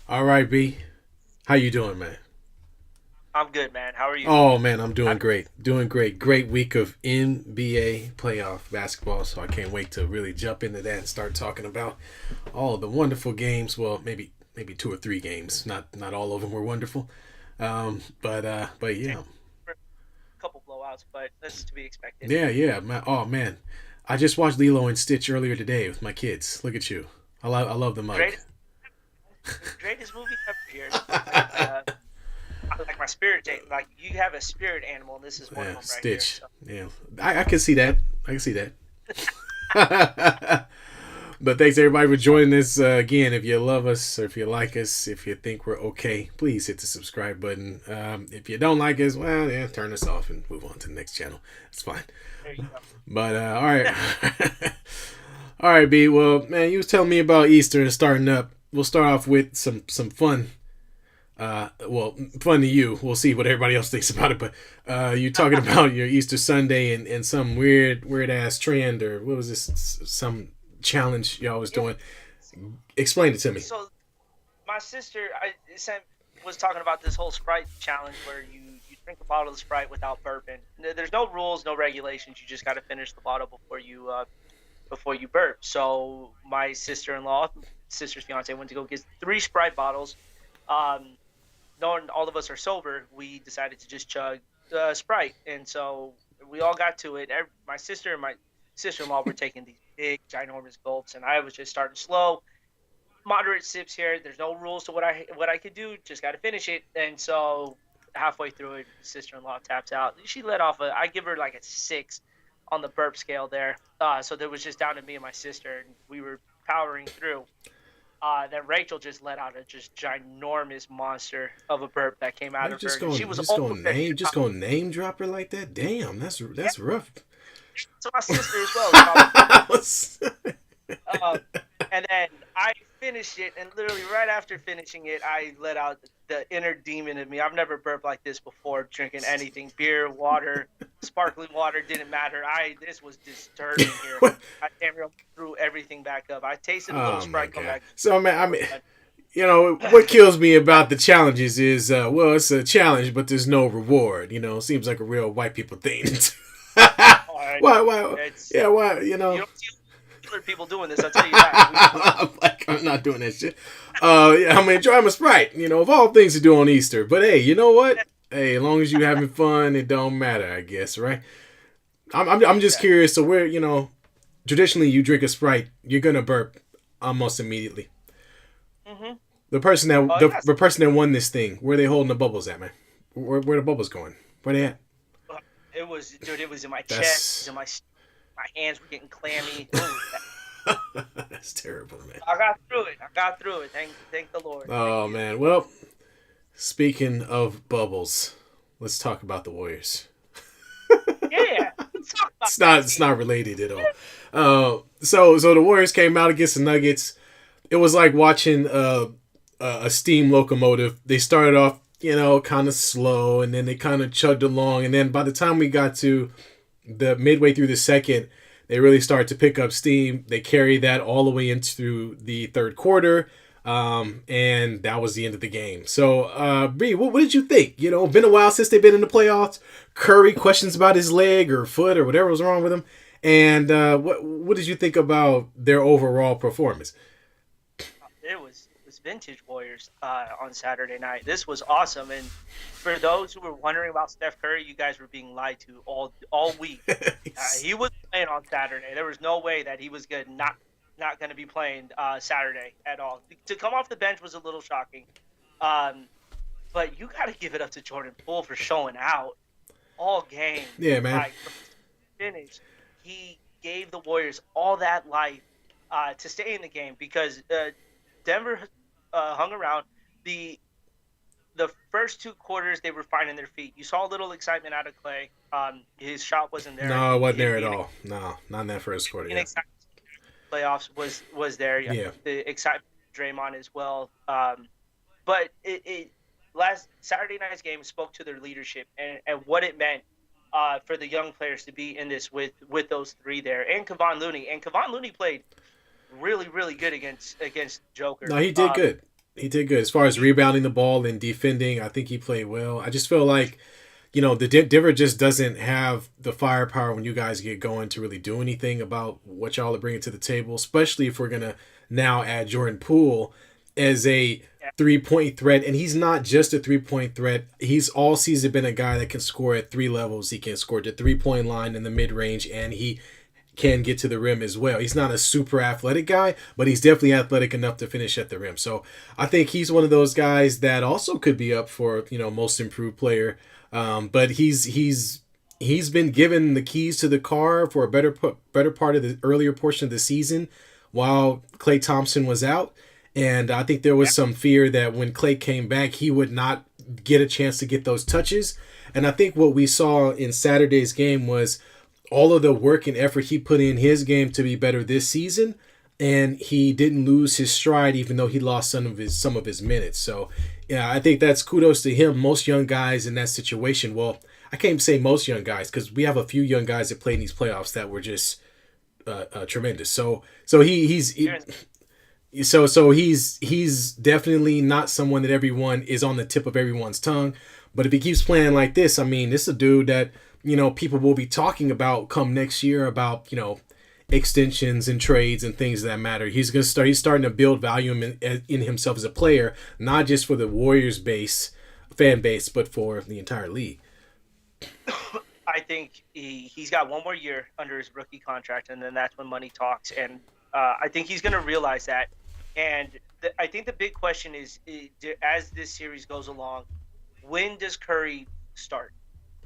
All right, B. How you doing, man? I'm good, man. How are you? Oh man, I'm doing Happy- great. Doing great. Great week of NBA playoff basketball, so I can't wait to really jump into that and start talking about all of the wonderful games. Well, maybe two or three games. Not all of them were wonderful. But yeah. A couple blowouts, but that's to be expected. Yeah. Oh man. I just watched Lilo and Stitch earlier today with my kids. Look at you. I love the mug. Greatest, greatest movie ever here. Like, like my spirit, like you have a spirit animal, and this is one of Yeah, them right here. Stitch. So Yeah. I can see that. I can see that. But thanks everybody for joining us again. If you love us or if you like us, if you think we're okay, please hit the subscribe button. If you don't like us, well, yeah, turn us off and move on to the next channel. It's fine. there you go. But all right, all right, B. Well, man, you was telling me about Easter and starting up. We'll start off with some fun. Well, fun to you. We'll see what everybody else thinks about it. But you talking about your Easter Sunday and some weird ass trend or what was this? Some challenge y'all was Yeah. doing. Explain it to me. So my sister, was talking about this whole Sprite challenge where you drink a bottle of Sprite without burping. There's no rules, no regulations. You just got to finish the bottle before you burp. So my sister's fiance, went to go get three Sprite bottles. Um, Knowing all of us are sober, we decided to just chug Sprite, and so we all got to it. My sister and my sister-in-law were taking these big, ginormous gulps, and I was just starting slow, moderate sips here. There's no rules to what I could do. Just got to finish it, and so halfway through it, sister-in-law taps out. She let off I give her like a 6 on the burp scale there. So there was just down to me and my sister, and we were powering through. Then Rachel just let out a just ginormous monster of a burp that came Why out you of her. just And she going was just over going it. name just going name drop her like that? Damn, Yeah, that's rough. so my sister as well is probably Was- Um, and then I finished it, and literally right after finishing it, I let out the inner demon in me. I've never burped like this before, drinking anything, beer, water, sparkling water, didn't matter. This was disturbing here. I damn near threw everything back up. I tasted a little oh my Sprite come god. back. So I mean, you know what kills me about the challenges is well, it's a challenge, but there's no reward. Seems like a real white people thing. Alright, Why? it's Yeah, why? you don't see other people doing this. I'll tell you that. I'm like, I'm not doing that shit. Yeah, I mean, try my Sprite. Of all things to do on Easter. But hey, you know what? Hey, as long as you having fun, it don't matter, I guess, right? I'm just Yeah. curious. So where traditionally you drink a Sprite, you're gonna burp almost immediately. Mm-hmm. The person that Oh the yes. person that won this thing, where they holding the bubbles at, man? Where the bubbles going? Where they at? It was, dude. It was in my chest. It was That's in my hands were getting clammy. Ooh, that's terrible, man. I got through it. I got through it. Thank the Lord. Thank Oh you. man. Well, speaking of bubbles, let's talk about the Warriors. Yeah. Let's talk about It's that not it's team. not related at all. So the Warriors came out against the Nuggets. It was like watching a steam locomotive. They started off, kind of slow, and then they kind of chugged along, and then by the time we got to the midway through the second, they really started to pick up steam. They carried that all the way into the third quarter. And that was the end of the game. So, Bree, what did you think? Been a while since they've been in the playoffs. Curry questions about his leg or foot or whatever was wrong with him. And what did you think about their overall performance? It was vintage Warriors on Saturday night. This was awesome. And for those who were wondering about Steph Curry, you guys were being lied to all week. He was playing on Saturday. There was no way that he was good. Not going to be playing Saturday at all. To come off the bench was a little shocking. Um, but you got to give it up to Jordan Poole for showing out all game. Yeah, man. Like from finish, he gave the Warriors all that life to stay in the game because Denver hung around. The first two quarters they were finding their feet. You saw a little excitement out of Clay. His shot wasn't there. No, it wasn't Him there at being all. No, not in that first quarter. in Yeah. excitement playoffs was there. Yeah. Yeah. The excitement Draymond as well. But it last Saturday night's game spoke to their leadership and what it meant for the young players to be in this with those three there and Kevon Looney. And Kevon Looney played really good against Joker. No, he did good. He did good as far as rebounding the ball and defending. I think he played well. I just feel like the Denver just doesn't have the firepower when you guys get going to really do anything about what y'all are bringing to the table, especially if we're going to now add Jordan Poole as a Yeah. 3-point threat. And he's not just a 3-point threat. He's all season been a guy that can score at three levels. He can score at the 3-point line in the mid range, and he can get to the rim as well. He's not a super athletic guy, but he's definitely athletic enough to finish at the rim. So I think he's one of those guys that also could be up for most improved player. But he's been given the keys to the car for a better part of the earlier portion of the season while Klay Thompson was out. And I think there was some fear that when Klay came back, he would not get a chance to get those touches. And I think what we saw in Saturday's game was all of the work and effort he put in his game to be better this season, and he didn't lose his stride even though he lost some of his minutes. So yeah, I think that's kudos to him. Most young guys in that situation, well, I can't even say most young guys because we have a few young guys that played in these playoffs that were just tremendous. He's definitely not someone that everyone is on the tip of everyone's tongue. But if he keeps playing like this, I mean, this is a dude that people will be talking about come next year about extensions and trades and things that matter. He's starting to build value in himself as a player, not just for the Warriors fan base, but for the entire league. I think he's got one more year under his rookie contract, and then that's when money talks. And I think he's going to realize that. And I think the big question is, as this series goes along, when does Curry start?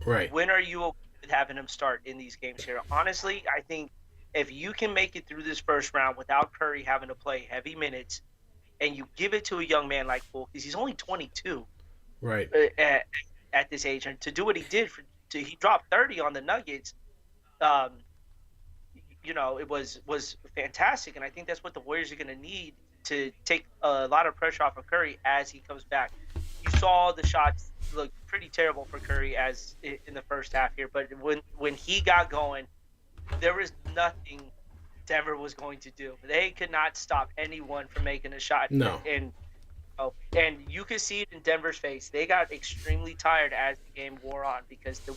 Right. When are you okay with having him start in these games here? Honestly, I think if you can make it through this first round without Curry having to play heavy minutes, and you give it to a young man like Poole, because he's only 22, right, at this age, and to do what he did, he dropped 30 on the Nuggets. It was fantastic, and I think that's what the Warriors are going to need to take a lot of pressure off of Curry as he comes back. You saw the shots look pretty terrible for Curry as in the first half here, but when he got going, there was nothing Denver was going to do. They could not stop anyone from making a shot. No. And you could see it in Denver's face. They got extremely tired as the game wore on because the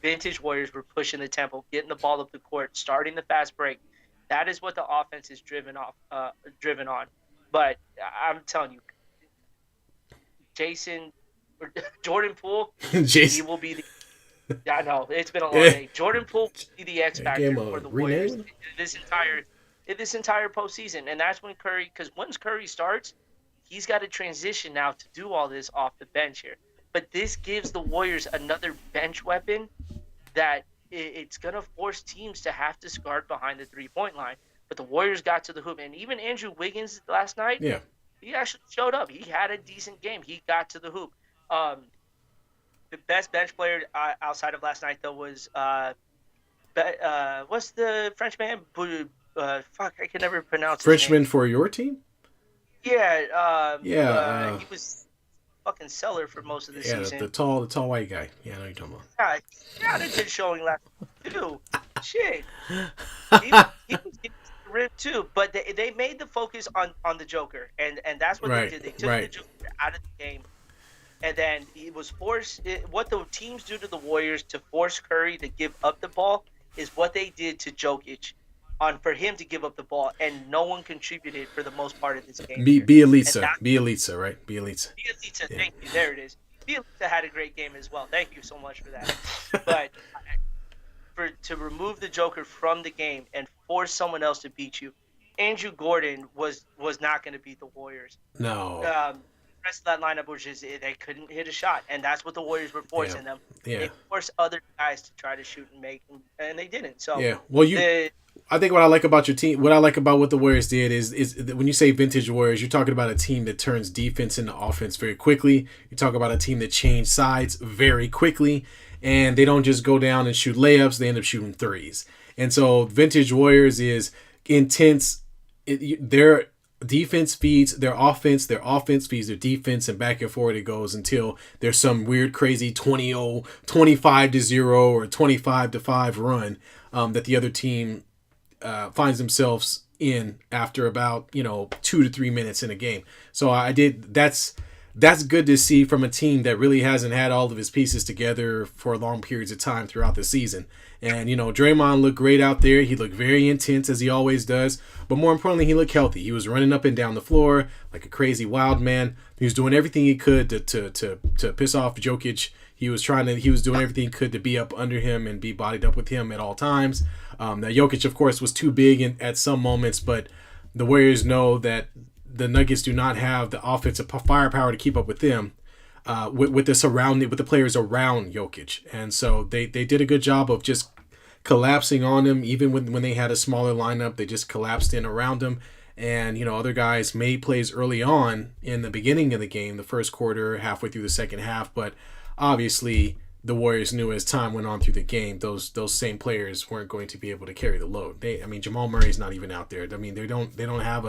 vintage Warriors were pushing the tempo, getting the ball up the court, starting the fast break. That is what the offense is driven on. But I'm telling you, Jordan Poole, he will be the. I know it's been a long day. Jordan Poole will be the X factor for the Warriors in this entire postseason, and that's when Curry. Because once Curry starts, he's got to transition now to do all this off the bench here. But this gives the Warriors another bench weapon that it's gonna force teams to have to guard behind the 3-point line. But the Warriors got to the hoop, and even Andrew Wiggins last night. Yeah. He actually showed up. He had a decent game. He got to the hoop. The best bench player outside of last night, though, was what's the Frenchman? Fuck, I can never pronounce Frenchman for your team? Yeah. Yeah. He was fucking seller for most of the season. The tall white guy. Yeah, I know you're talking about. Yeah, he had a good showing last night, too. Shit. He was getting rib too, but they made the focus on the Joker, and that's what they did. They took the Joker out of the game, and then it was forced. What the teams do to the Warriors to force Curry to give up the ball is what they did to Jokic, for him to give up the ball, and no one contributed for the most part of this game. Bielitsa, right? Bielitsa. Yeah. Thank you. There it is. Bielitsa had a great game as well. Thank you so much for that. But to remove the Joker from the game and force someone else to beat you, Andrew Gordon was not going to beat the Warriors. No. The rest of that lineup was just they couldn't hit a shot, and that's what the Warriors were forcing them. Yeah. They forced other guys to try to shoot and make, and they didn't. So yeah. Well, I think what I like about your team, what I like about what the Warriors did is when you say vintage Warriors, you're talking about a team that turns defense into offense very quickly. You talk about a team that changed sides very quickly, and they don't just go down and shoot layups; they end up shooting threes. And so, vintage Warriors is intense. Their defense feeds their offense feeds their defense, and back and forth it goes until there's some weird, crazy 20-0, 25-0, or 25-5 run that the other team finds themselves, in after about 2 to 3 minutes in a game. So I did. That's good to see from a team that really hasn't had all of his pieces together for long periods of time throughout the season. And Draymond looked great out there. He looked very intense as he always does. But more importantly, he looked healthy. He was running up and down the floor like a crazy wild man. He was doing everything he could to piss off Jokic. He was doing everything he could to be up under him and be bodied up with him at all times. Now Jokic, of course, was too big at some moments, but the Warriors know that the Nuggets do not have the offensive firepower to keep up with them, with the players around Jokic, and so they did a good job of just collapsing on him. Even when they had a smaller lineup, they just collapsed in around him. And other guys made plays early on in the beginning of the game, the first quarter, halfway through the second half, but obviously the Warriors knew as time went on through the game, those same players weren't going to be able to carry the load. Jamal Murray's not even out there. They don't have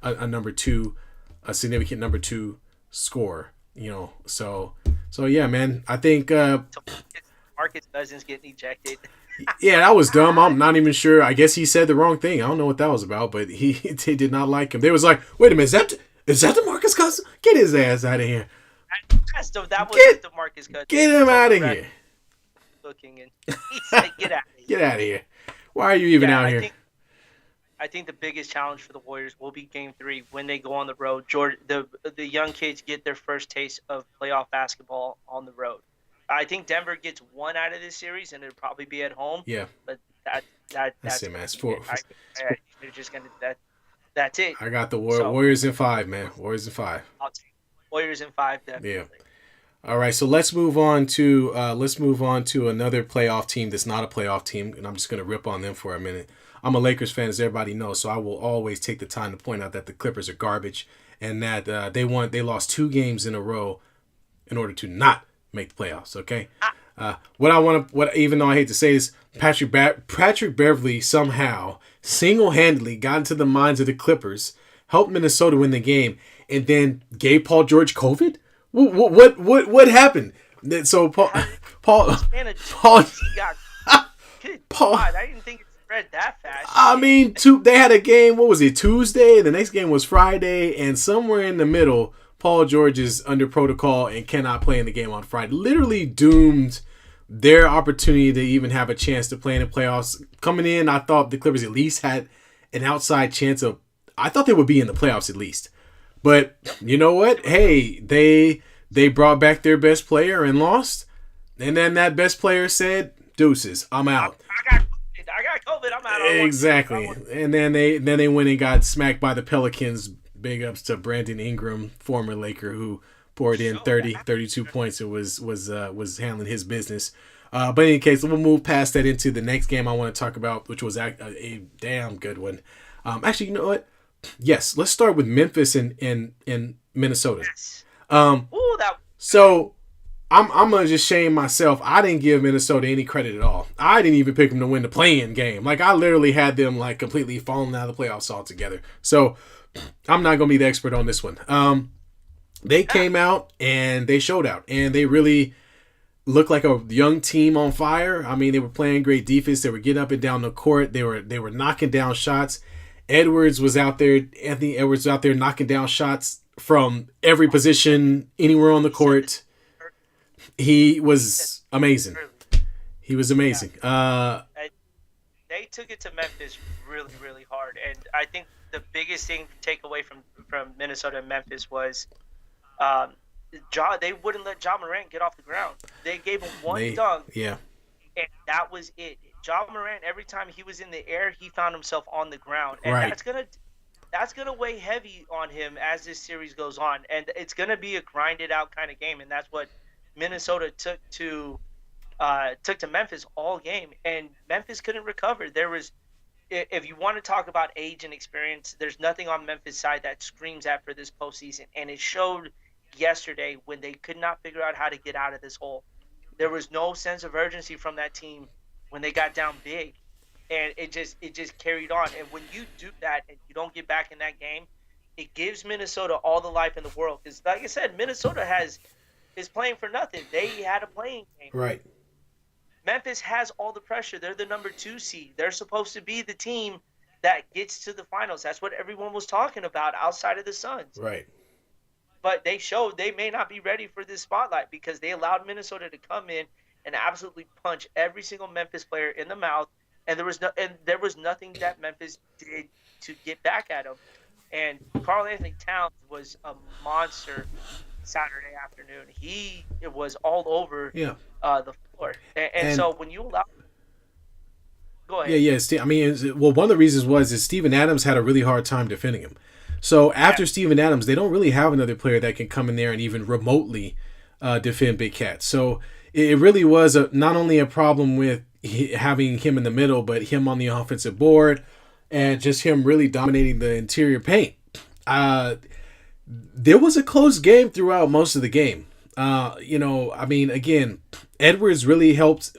a number two, a significant number two scorer. So yeah, man. I think Marcus Cousins getting ejected. Yeah, that was dumb. I'm not even sure. I guess he said the wrong thing. I don't know what that was about, but they did not like him. They was like, wait a minute, is that the Marcus Cousins? Get his ass out of here. That was the Marcus Cousins. Get him out of here. Looking and he said, "Get out of here." Get out of here. Why are you even out here? I think the biggest challenge for the Warriors will be Game 3 when they go on the road. The young kids get their first taste of playoff basketball on the road. I think Denver gets one out of this series, and it'll probably be at home. Yeah, but that's it, man. They're just gonna that's it. I got the Warriors in 5, man. Warriors in 5. I'll take Warriors in 5, definitely. Yeah. All right, so let's move on to another playoff team that's not a playoff team, and I'm just gonna rip on them for a minute. I'm a Lakers fan, as everybody knows, so I will always take the time to point out that the Clippers are garbage, and that they lost 2 games in a row in order to not make the playoffs. Okay. Even though I hate to say this, Patrick Beverley somehow single-handedly got into the minds of the Clippers, helped Minnesota win the game, and then gave Paul George COVID. What happened? So Paul, I didn't think it spread that fast. They had a game. What was it? Tuesday. The next game was Friday, and somewhere in the middle, Paul George is under protocol and cannot play in the game on Friday. Literally doomed their opportunity to even have a chance to play in the playoffs. Coming in, I thought the Clippers at least had an outside chance of. I thought they would be in the playoffs at least. But you know what? Hey, they brought back their best player and lost. And then that best player said, "Deuces, I'm out." I got COVID. I'm out. Exactly. And then they went and got smacked by the Pelicans. Big ups to Brandon Ingram, former Laker, who poured in 32 points and was handling his business. But in any case, we'll move past that into the next game I want to talk about, which was a damn good one. Actually, you know what? Yes, let's start with Memphis and Minnesota. Yes. So I'm gonna just shame myself. I didn't give Minnesota any credit at all. I didn't even pick them to win the play-in game. Like, I literally had them like completely falling out of the playoffs altogether. So I'm not gonna be the expert on this one. They came out and they showed out, and they really looked like a young team on fire. They were playing great defense. They were getting up and down the court. They were knocking down shots. Anthony Edwards was out there knocking down shots from every position, anywhere on the court. He was amazing. He was amazing. They took it to Memphis really, really hard. And I think the biggest thing to take away from Minnesota and Memphis was they wouldn't let Ja Morant get off the ground. They gave him one dunk. Yeah. And that was it. Ja Morant, every time he was in the air, he found himself on the ground. And right. that's gonna weigh heavy on him as this series goes on. And it's gonna be a grinded out kind of game. And that's what Minnesota took to Memphis all game. And Memphis couldn't recover. If you want to talk about age and experience, there's nothing on Memphis' side that screams at for this postseason. And it showed yesterday when they could not figure out how to get out of this hole. There was no sense of urgency from that team when they got down big, and it just carried on. And when you do that and you don't get back in that game, it gives Minnesota all the life in the world. Because, like I said, Minnesota is playing for nothing. They had a playing game. Right. Memphis has all the pressure. They're the number 2 seed. They're supposed to be the team that gets to the finals. That's what everyone was talking about outside of the Suns. Right. But they showed they may not be ready for this spotlight because they allowed Minnesota to come in and absolutely punch every single Memphis player in the mouth, and there was nothing that Memphis did to get back at them. And Karl Anthony Towns was a monster Saturday afternoon. He was all over Yeah. the floor, and so when you allow, go ahead. Yeah, yeah. I mean, well, one of the reasons was is Steven Adams had a really hard time defending him. So after Steven Adams, they don't really have another player that can come in there and even remotely defend Big Cat. So it really was not only a problem with having him in the middle, but him on the offensive board and just him really dominating the interior paint. There was a close game throughout most of the game. I mean, again, Edwards really helped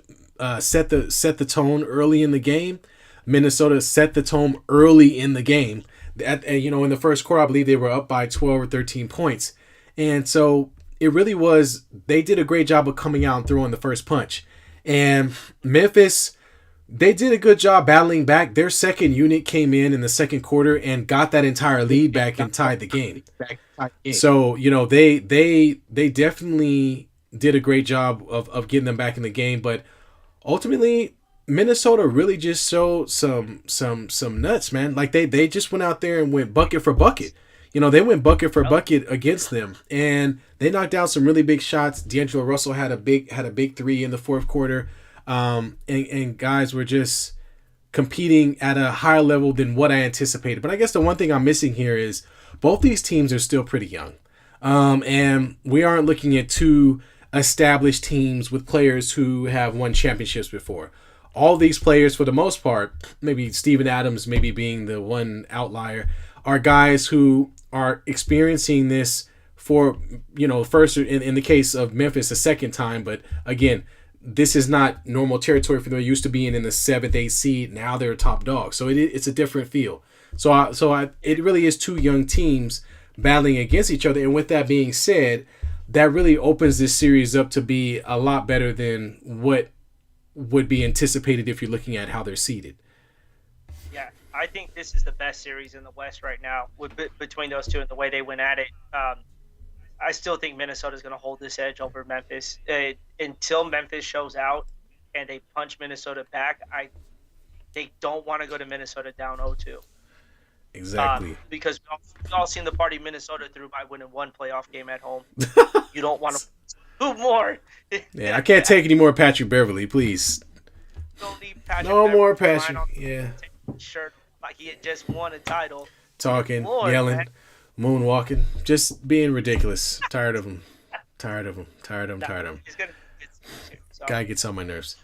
set the tone early in the game. Minnesota set the tone early in the game. In the first quarter, I believe they were up by 12 or 13 points. And so it really was, they did a great job of coming out and throwing the first punch. And Memphis, they did a good job battling back. Their second unit came in the second quarter and got that entire lead back and tied the game. So, they definitely did a great job of getting them back in the game. But ultimately, Minnesota really just showed some nuts, man. Like they just went out there and went bucket for bucket. They went bucket for bucket against them, and they knocked down some really big shots. D'Angelo Russell had a big three in the fourth quarter, and guys were just competing at a higher level than what I anticipated. But I guess the one thing I'm missing here is both these teams are still pretty young, and we aren't looking at two established teams with players who have won championships before. All these players, for the most part, maybe Steven Adams maybe being the one outlier, are guys who are experiencing this for, first in the case of Memphis, a second time. But again, this is not normal territory for them. They're used to being in the 7th, 8th seed. Now they're top dog. So it's a different feel. It really is two young teams battling against each other. And with that being said, that really opens this series up to be a lot better than what would be anticipated if you're looking at how they're seeded. Yeah, I think this is the best series in the West right now between those two and the way they went at it. I still think Minnesota's going to hold this edge over Memphis until Memphis shows out and they punch Minnesota back. They don't want to go to Minnesota down 0-2. Exactly. Because we've all seen the party Minnesota threw by winning one playoff game at home. You don't want to do more. Yeah, I can't take any more Patrick Beverly, please. Don't need Patrick no Beverly more Patrick. Yeah. Shirt like he had just won a title. Talking, Lord, yelling, man. moonwalking, just being ridiculous. Tired of him. Guy gets on my nerves.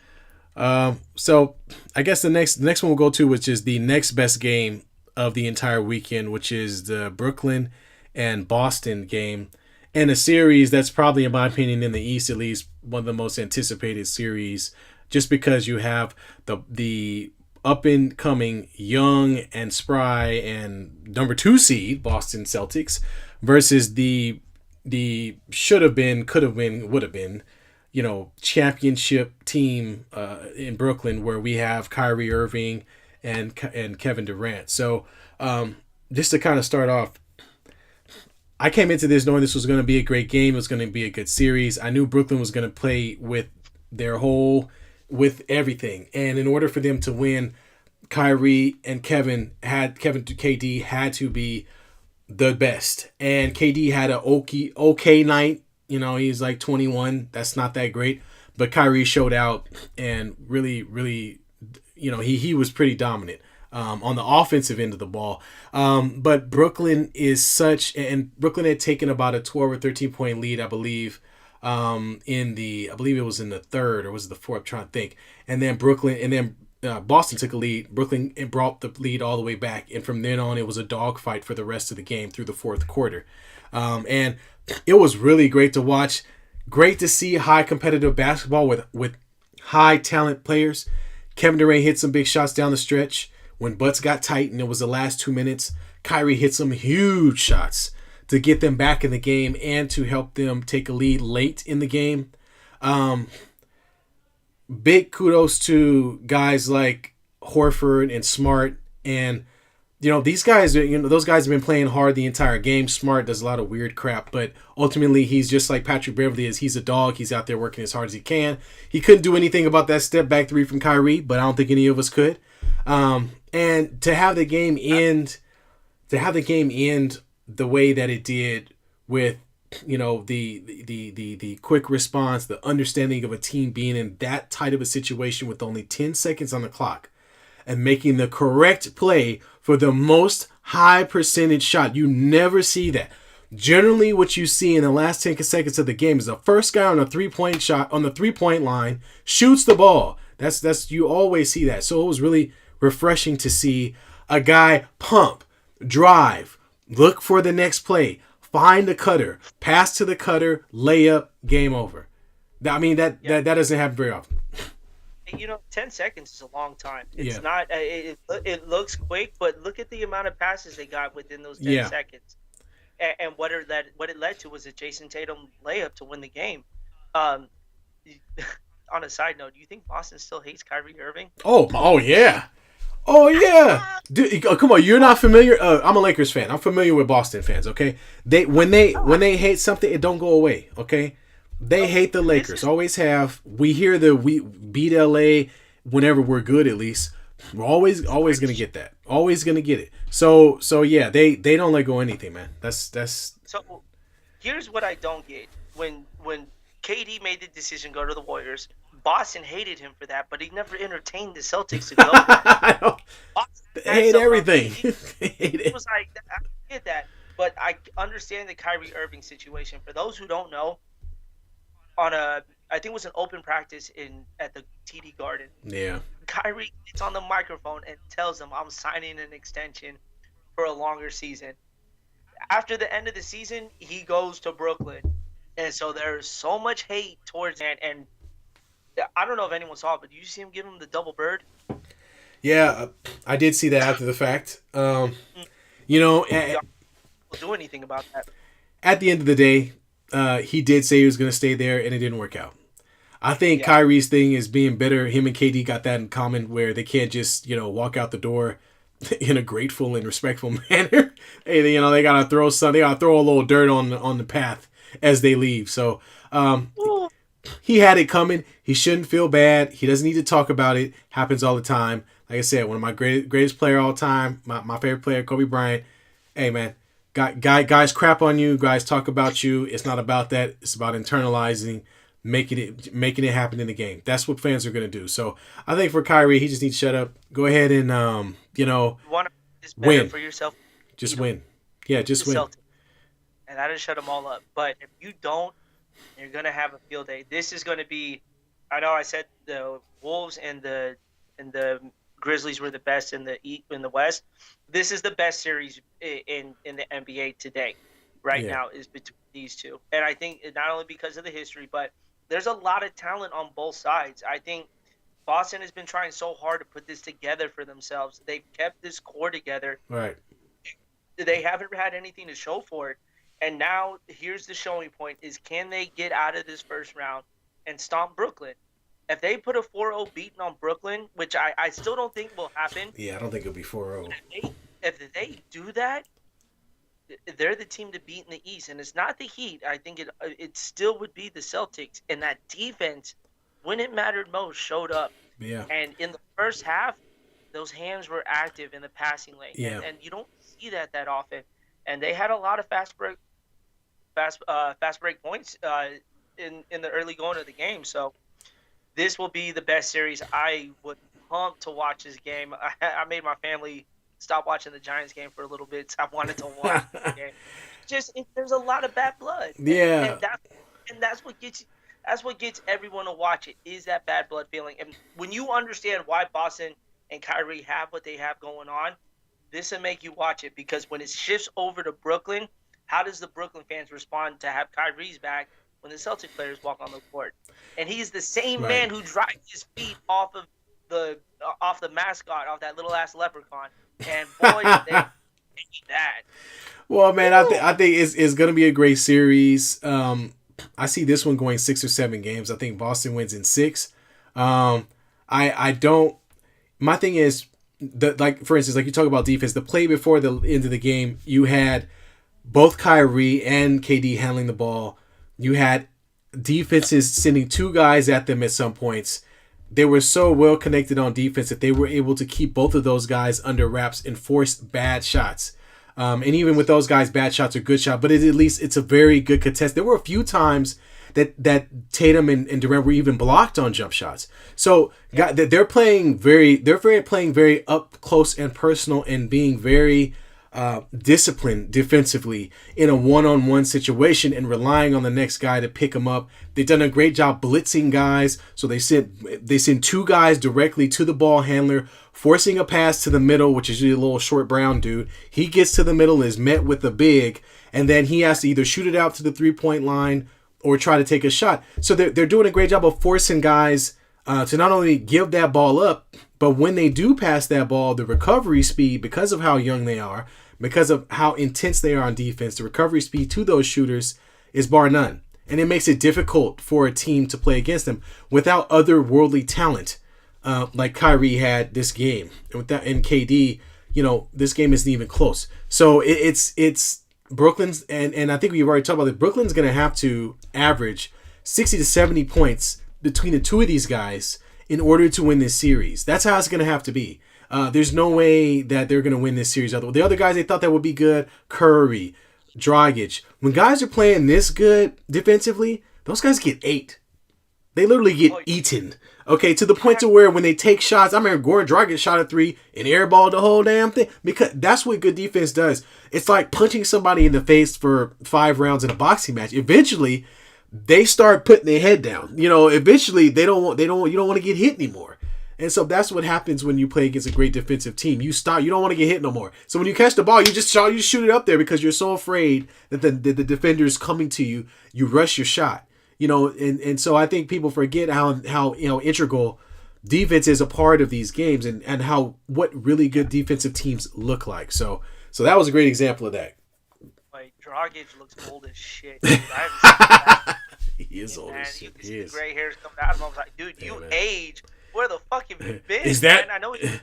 So I guess the next one we'll go to, which is the next best game of the entire weekend, which is the Brooklyn and Boston game, and a series that's probably, in my opinion, in the East at least, one of the most anticipated series, just because you have the up and coming young and spry and number 2 seed Boston Celtics versus the should have been, could have been, would have been, championship team in Brooklyn, where we have Kyrie Irving and Kevin Durant. So just to kind of start off, I came into this knowing this was going to be a great game. It was going to be a good series. I knew Brooklyn was going to play with with everything. And in order for them to win, Kyrie and KD had to be the best. And KD had an okay night. He's like 21. That's not that great. But Kyrie showed out and really, really, he was pretty dominant on the offensive end of the ball. But Brooklyn and Brooklyn had taken about a 12 or 13 point lead, I believe, I believe it was in the third or was it the fourth? I'm trying to think. And then Boston took a lead. Brooklyn brought the lead all the way back. And from then on, it was a dogfight for the rest of the game through the fourth quarter. And it was really great to watch. Great to see high competitive basketball with high talent players. Kevin Durant hit some big shots down the stretch. When butts got tight and it was the last 2 minutes, Kyrie hit some huge shots to get them back in the game and to help them take a lead late in the game. Big kudos to guys like Horford and Smart And these guys, those guys have been playing hard the entire game. Smart does a lot of weird crap, but ultimately he's just like Patrick Beverley is. He's a dog. He's out there working as hard as he can. He couldn't do anything about that step back three from Kyrie, but I don't think any of us could. And to have the game end, the way that it did with the quick response, the understanding of a team being in that tight of a situation with only 10 seconds on the clock and making the correct play for the most high percentage shot. You never see that. Generally, what you see in the last 10 seconds of the game is the first guy on a 3-point shot on the 3-point line shoots the ball. That's you always see that. So it was really refreshing to see a guy pump, drive, look for the next play, find the cutter, pass to the cutter, layup, game over. I mean, that doesn't happen very often. 10 seconds is a long time. It's not. It looks quick, but look at the amount of passes they got within those 10 seconds. And what it led to was a Jason Tatum layup to win the game. On a side note, do you think Boston still hates Kyrie Irving? Oh yeah. Oh yeah, dude! Come on, you're not familiar. I'm a Lakers fan. I'm familiar with Boston fans. Okay, when they hate something, it don't go away. Okay, they hate the Lakers. Always have. We beat LA whenever we're good. At least we're always gonna get that. Always gonna get it. So yeah, they don't let go of anything, man. That's. So here's what I don't get. When KD made the decision to go to the Warriors, Boston hated him for that, but he never entertained the Celtics to go. They hate everything. He was like, I get that, but I understand the Kyrie Irving situation. For those who don't know, I think it was an open practice at the TD Garden. Yeah. Kyrie gets on the microphone and tells them, "I'm signing an extension for a longer season." After the end of the season, he goes to Brooklyn, and so there's so much hate towards him. And I don't know if anyone saw it, but did you see him give him the double bird? Yeah, I did see that after the fact. Don't do anything about that. At the end of the day, he did say he was going to stay there, and it didn't work out. I think Kyrie's thing is being bitter. Him and KD got that in common, where they can't just walk out the door in a grateful and respectful manner. Hey, they gotta throw a little dirt on the path as they leave. So. He had it coming. He shouldn't feel bad. He doesn't need to talk about it. Happens all the time. Like I said, one of my greatest player all time, my favorite player, Kobe Bryant. Hey, man, guys crap on you. Guys talk about you. It's not about that. It's about internalizing, making it happen in the game. That's what fans are going to do. So I think for Kyrie, he just needs to shut up. Go ahead and, you want to win for yourself. Just win. Yeah, just win. Celtics. And that'll shut them all up. But if you don't, you're going to have a field day. This is going to be – I know I said the Wolves and the Grizzlies were the best in the West. This is the best series in the NBA today, now, is between these two. And I think not only because of the history, but there's a lot of talent on both sides. I think Boston has been trying so hard to put this together for themselves. They've kept this core together. Right. They haven't had anything to show for it. And now here's the showing point is can they get out of this first round and stomp Brooklyn? If they put a 4-0 beating on Brooklyn, which I still don't think will happen. Yeah, I don't think it'll be 4-0. If they do that, they're the team to beat in the East. And it's not the Heat. I think it still would be the Celtics. And that defense, when it mattered most, showed up. Yeah. And in the first half, those hands were active in the passing lane. Yeah. And you don't see that often. And they had a lot of fast break points in the early going of the game. So this will be the best series. I would pump to watch this game. I made my family stop watching the Giants game for a little bit. So I wanted to watch the game. There's a lot of bad blood. Yeah. And that's what gets everyone to watch it is that bad blood feeling. And when you understand why Boston and Kyrie have what they have going on, this will make you watch it because when it shifts over to Brooklyn, how does the Brooklyn fans respond to have Kyrie's back when the Celtic players walk on the court? And he's the same man who drives his feet off the mascot, off that little ass leprechaun. And boy, they need that. Well, man, I think it's going to be a great series. I see this one going 6 or 7 games. I think Boston wins in 6. I don't. My thing is, like for instance, like you talk about defense, the play before the end of the game, you had both Kyrie and KD handling the ball. You had defenses sending two guys at them at some points. They were so well connected on defense that they were able to keep both of those guys under wraps and force bad shots. And even with those guys, bad shots are good shots, but at least it's a very good contest. There were a few times that Tatum and Durant were even blocked on jump shots. So they're playing very up close and personal and being very disciplined defensively in a one-on-one situation and relying on the next guy to pick them up. They've done a great job blitzing guys. So they send two guys directly to the ball handler, forcing a pass to the middle, which is usually a little short brown dude. He gets to the middle, is met with the big, and then he has to either shoot it out to the 3-point line or try to take a shot. So they're doing a great job of forcing guys to not only give that ball up, but when they do pass that ball, the recovery speed, because of how young they are, because of how intense they are on defense, the recovery speed to those shooters is bar none. And it makes it difficult for a team to play against them without otherworldly talent like Kyrie had this game. And with that, and KD, this game isn't even close. So it's Brooklyn's, and I think we've already talked about it. Brooklyn's going to have to average 60 to 70 points between the two of these guys in order to win this series. That's how it's going to have to be. There's no way that they're going to win this series. The other guys they thought that would be good, Curry, Dragic. When guys are playing this good defensively, those guys get 8. They literally get eaten. Okay, to the point to where when they take shots, I remember Goran Dragic shot a 3 and airballed the whole damn thing. Because that's what good defense does. It's like punching somebody in the face for 5 rounds in a boxing match. Eventually, they start putting their head down. Eventually you don't want to get hit anymore. And so that's what happens when you play against a great defensive team. You don't want to get hit no more. So when you catch the ball, you shoot it up there because you're so afraid that the defender's coming to you. You rush your shot. And so I think people forget how integral defense is a part of these games and what really good defensive teams look like. So that was a great example of that. Like Dragic looks old as shit. Dude. I haven't seen that. He is old as shit. You can see the gray hairs coming out of him. I was like, dude, you age. Where the fuck have you been? Is that man? I know is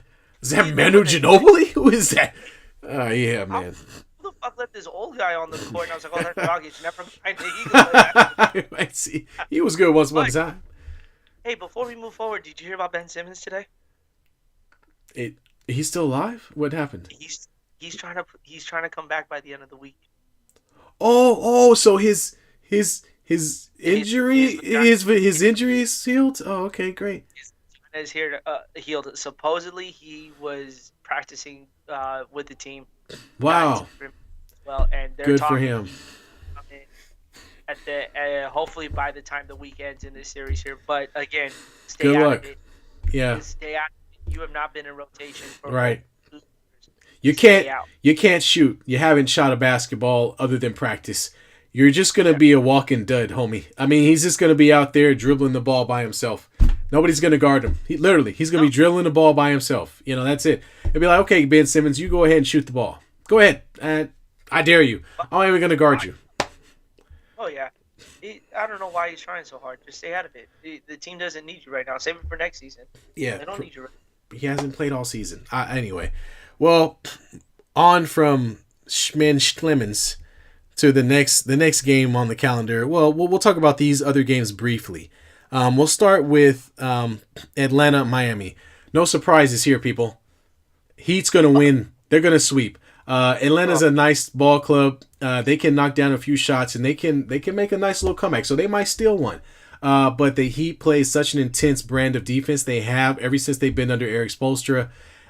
that Manu Ginobili? Who is that? Oh yeah, man. Who the fuck let this old guy on the court? And I was like, oh, that's Dragic. Never mind the Eagles. I see. He was good once upon a time. Hey, before we move forward, did you hear about Ben Simmons today? He's still alive? What happened? He's trying to come back by the end of the week. So his injury his injury is healed? Oh, okay, great. Is here healed. Supposedly he was practicing with the team. Wow. Well, and they're good talking for him. At the hopefully by the time the week ends in this series here. But again, stay good out luck. of it. Yeah. Stay out. You have not been in rotation for right. You can't shoot. You haven't shot a basketball other than practice. You're just gonna be a walking dud, homie. I mean, he's just gonna be out there dribbling the ball by himself. Nobody's going to guard him. He's going to be dribbling the ball by himself. That's it. It'll be like, okay, Ben Simmons, you go ahead and shoot the ball. Go ahead. I dare you. I'm not even going to guard you. Oh, yeah. I don't know why he's trying so hard. Just stay out of it. The team doesn't need you right now. Save it for next season. Yeah. They don't need you right now. He hasn't played all season. Anyway. Well, on from Schlemens to the next game on the calendar. Well, we'll talk about these other games briefly. We'll start with Atlanta, Miami. No surprises here, people. Heat's going to win. They're going to sweep. Atlanta's a nice ball club. They can knock down a few shots, and they can make a nice little comeback. So they might steal one. But the Heat play such an intense brand of defense they have ever since they've been under Eric Spoelstra.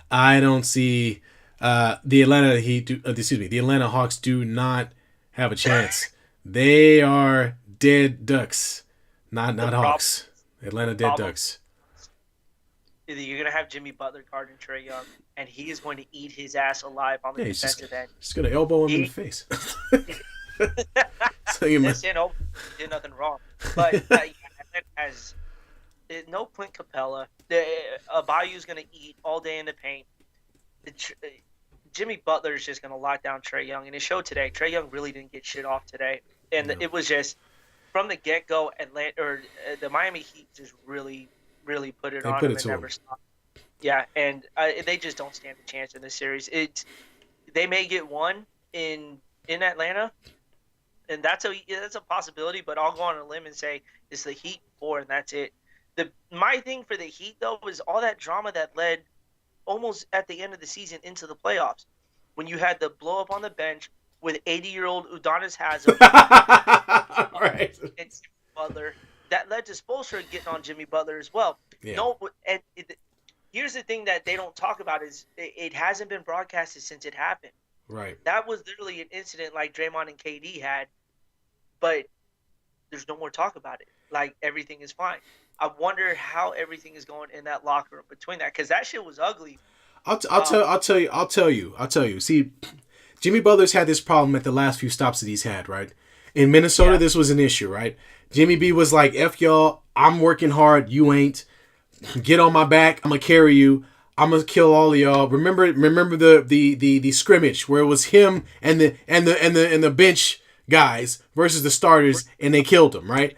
I don't see the Atlanta Hawks do not have a chance. They are dead ducks. Not Hawks. Atlanta dead ducks. You're going to have Jimmy Butler guarding Trae Young, and he is going to eat his ass alive on the defensive end. Just going to elbow him in the face. So you did nothing wrong. But as no Clint Capella, Abayu's going to eat all day in the paint. Jimmy Butler is just going to lock down Trae Young, and it showed today. Trae Young really didn't get shit off today, and it was just from the get-go, the Miami Heat just really put it on him and never stopped. Yeah, and they just don't stand a chance in this series. They may get one in Atlanta, and that's a possibility. But I'll go on a limb and say it's the Heat 4, and that's it. My thing for the Heat though is all that drama that led almost at the end of the season into the playoffs, when you had the blow up on the bench with 80-year-old Udonis Haslem Right. and Butler. That led to Spoelstra getting on Jimmy Butler as well. Yeah. No, and here's the thing that they don't talk about is it hasn't been broadcasted since it happened. Right. That was literally an incident like Draymond and KD had, but there's no more talk about it. Like, everything is fine. I wonder how everything is going in that locker room between that, because that shit was ugly. I'll tell you. See, Jimmy Butler's had this problem at the last few stops that he's had, right? In Minnesota, This was an issue, right? Jimmy B was like, F y'all, I'm working hard, you ain't. Get on my back, I'm gonna carry you. I'm gonna kill all of y'all. Remember the scrimmage where it was him and the bench guys versus the starters, and they killed him, right?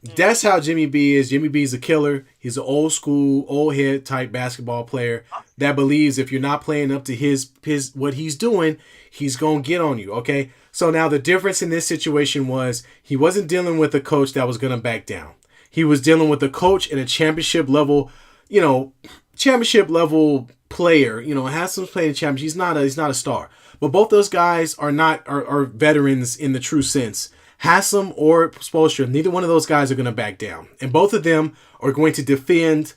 That's how Jimmy B is. Jimmy B is a killer. He's an old school, old head type basketball player that believes if you're not playing up to his what he's doing, he's gonna get on you. Okay. So now the difference in this situation was he wasn't dealing with a coach that was gonna back down. He was dealing with a coach at a championship level, player. Haslam's playing championship. He's not a star. But both those guys are veterans in the true sense. Haslam or Spoelstra, neither one of those guys are going to back down. And both of them are going to defend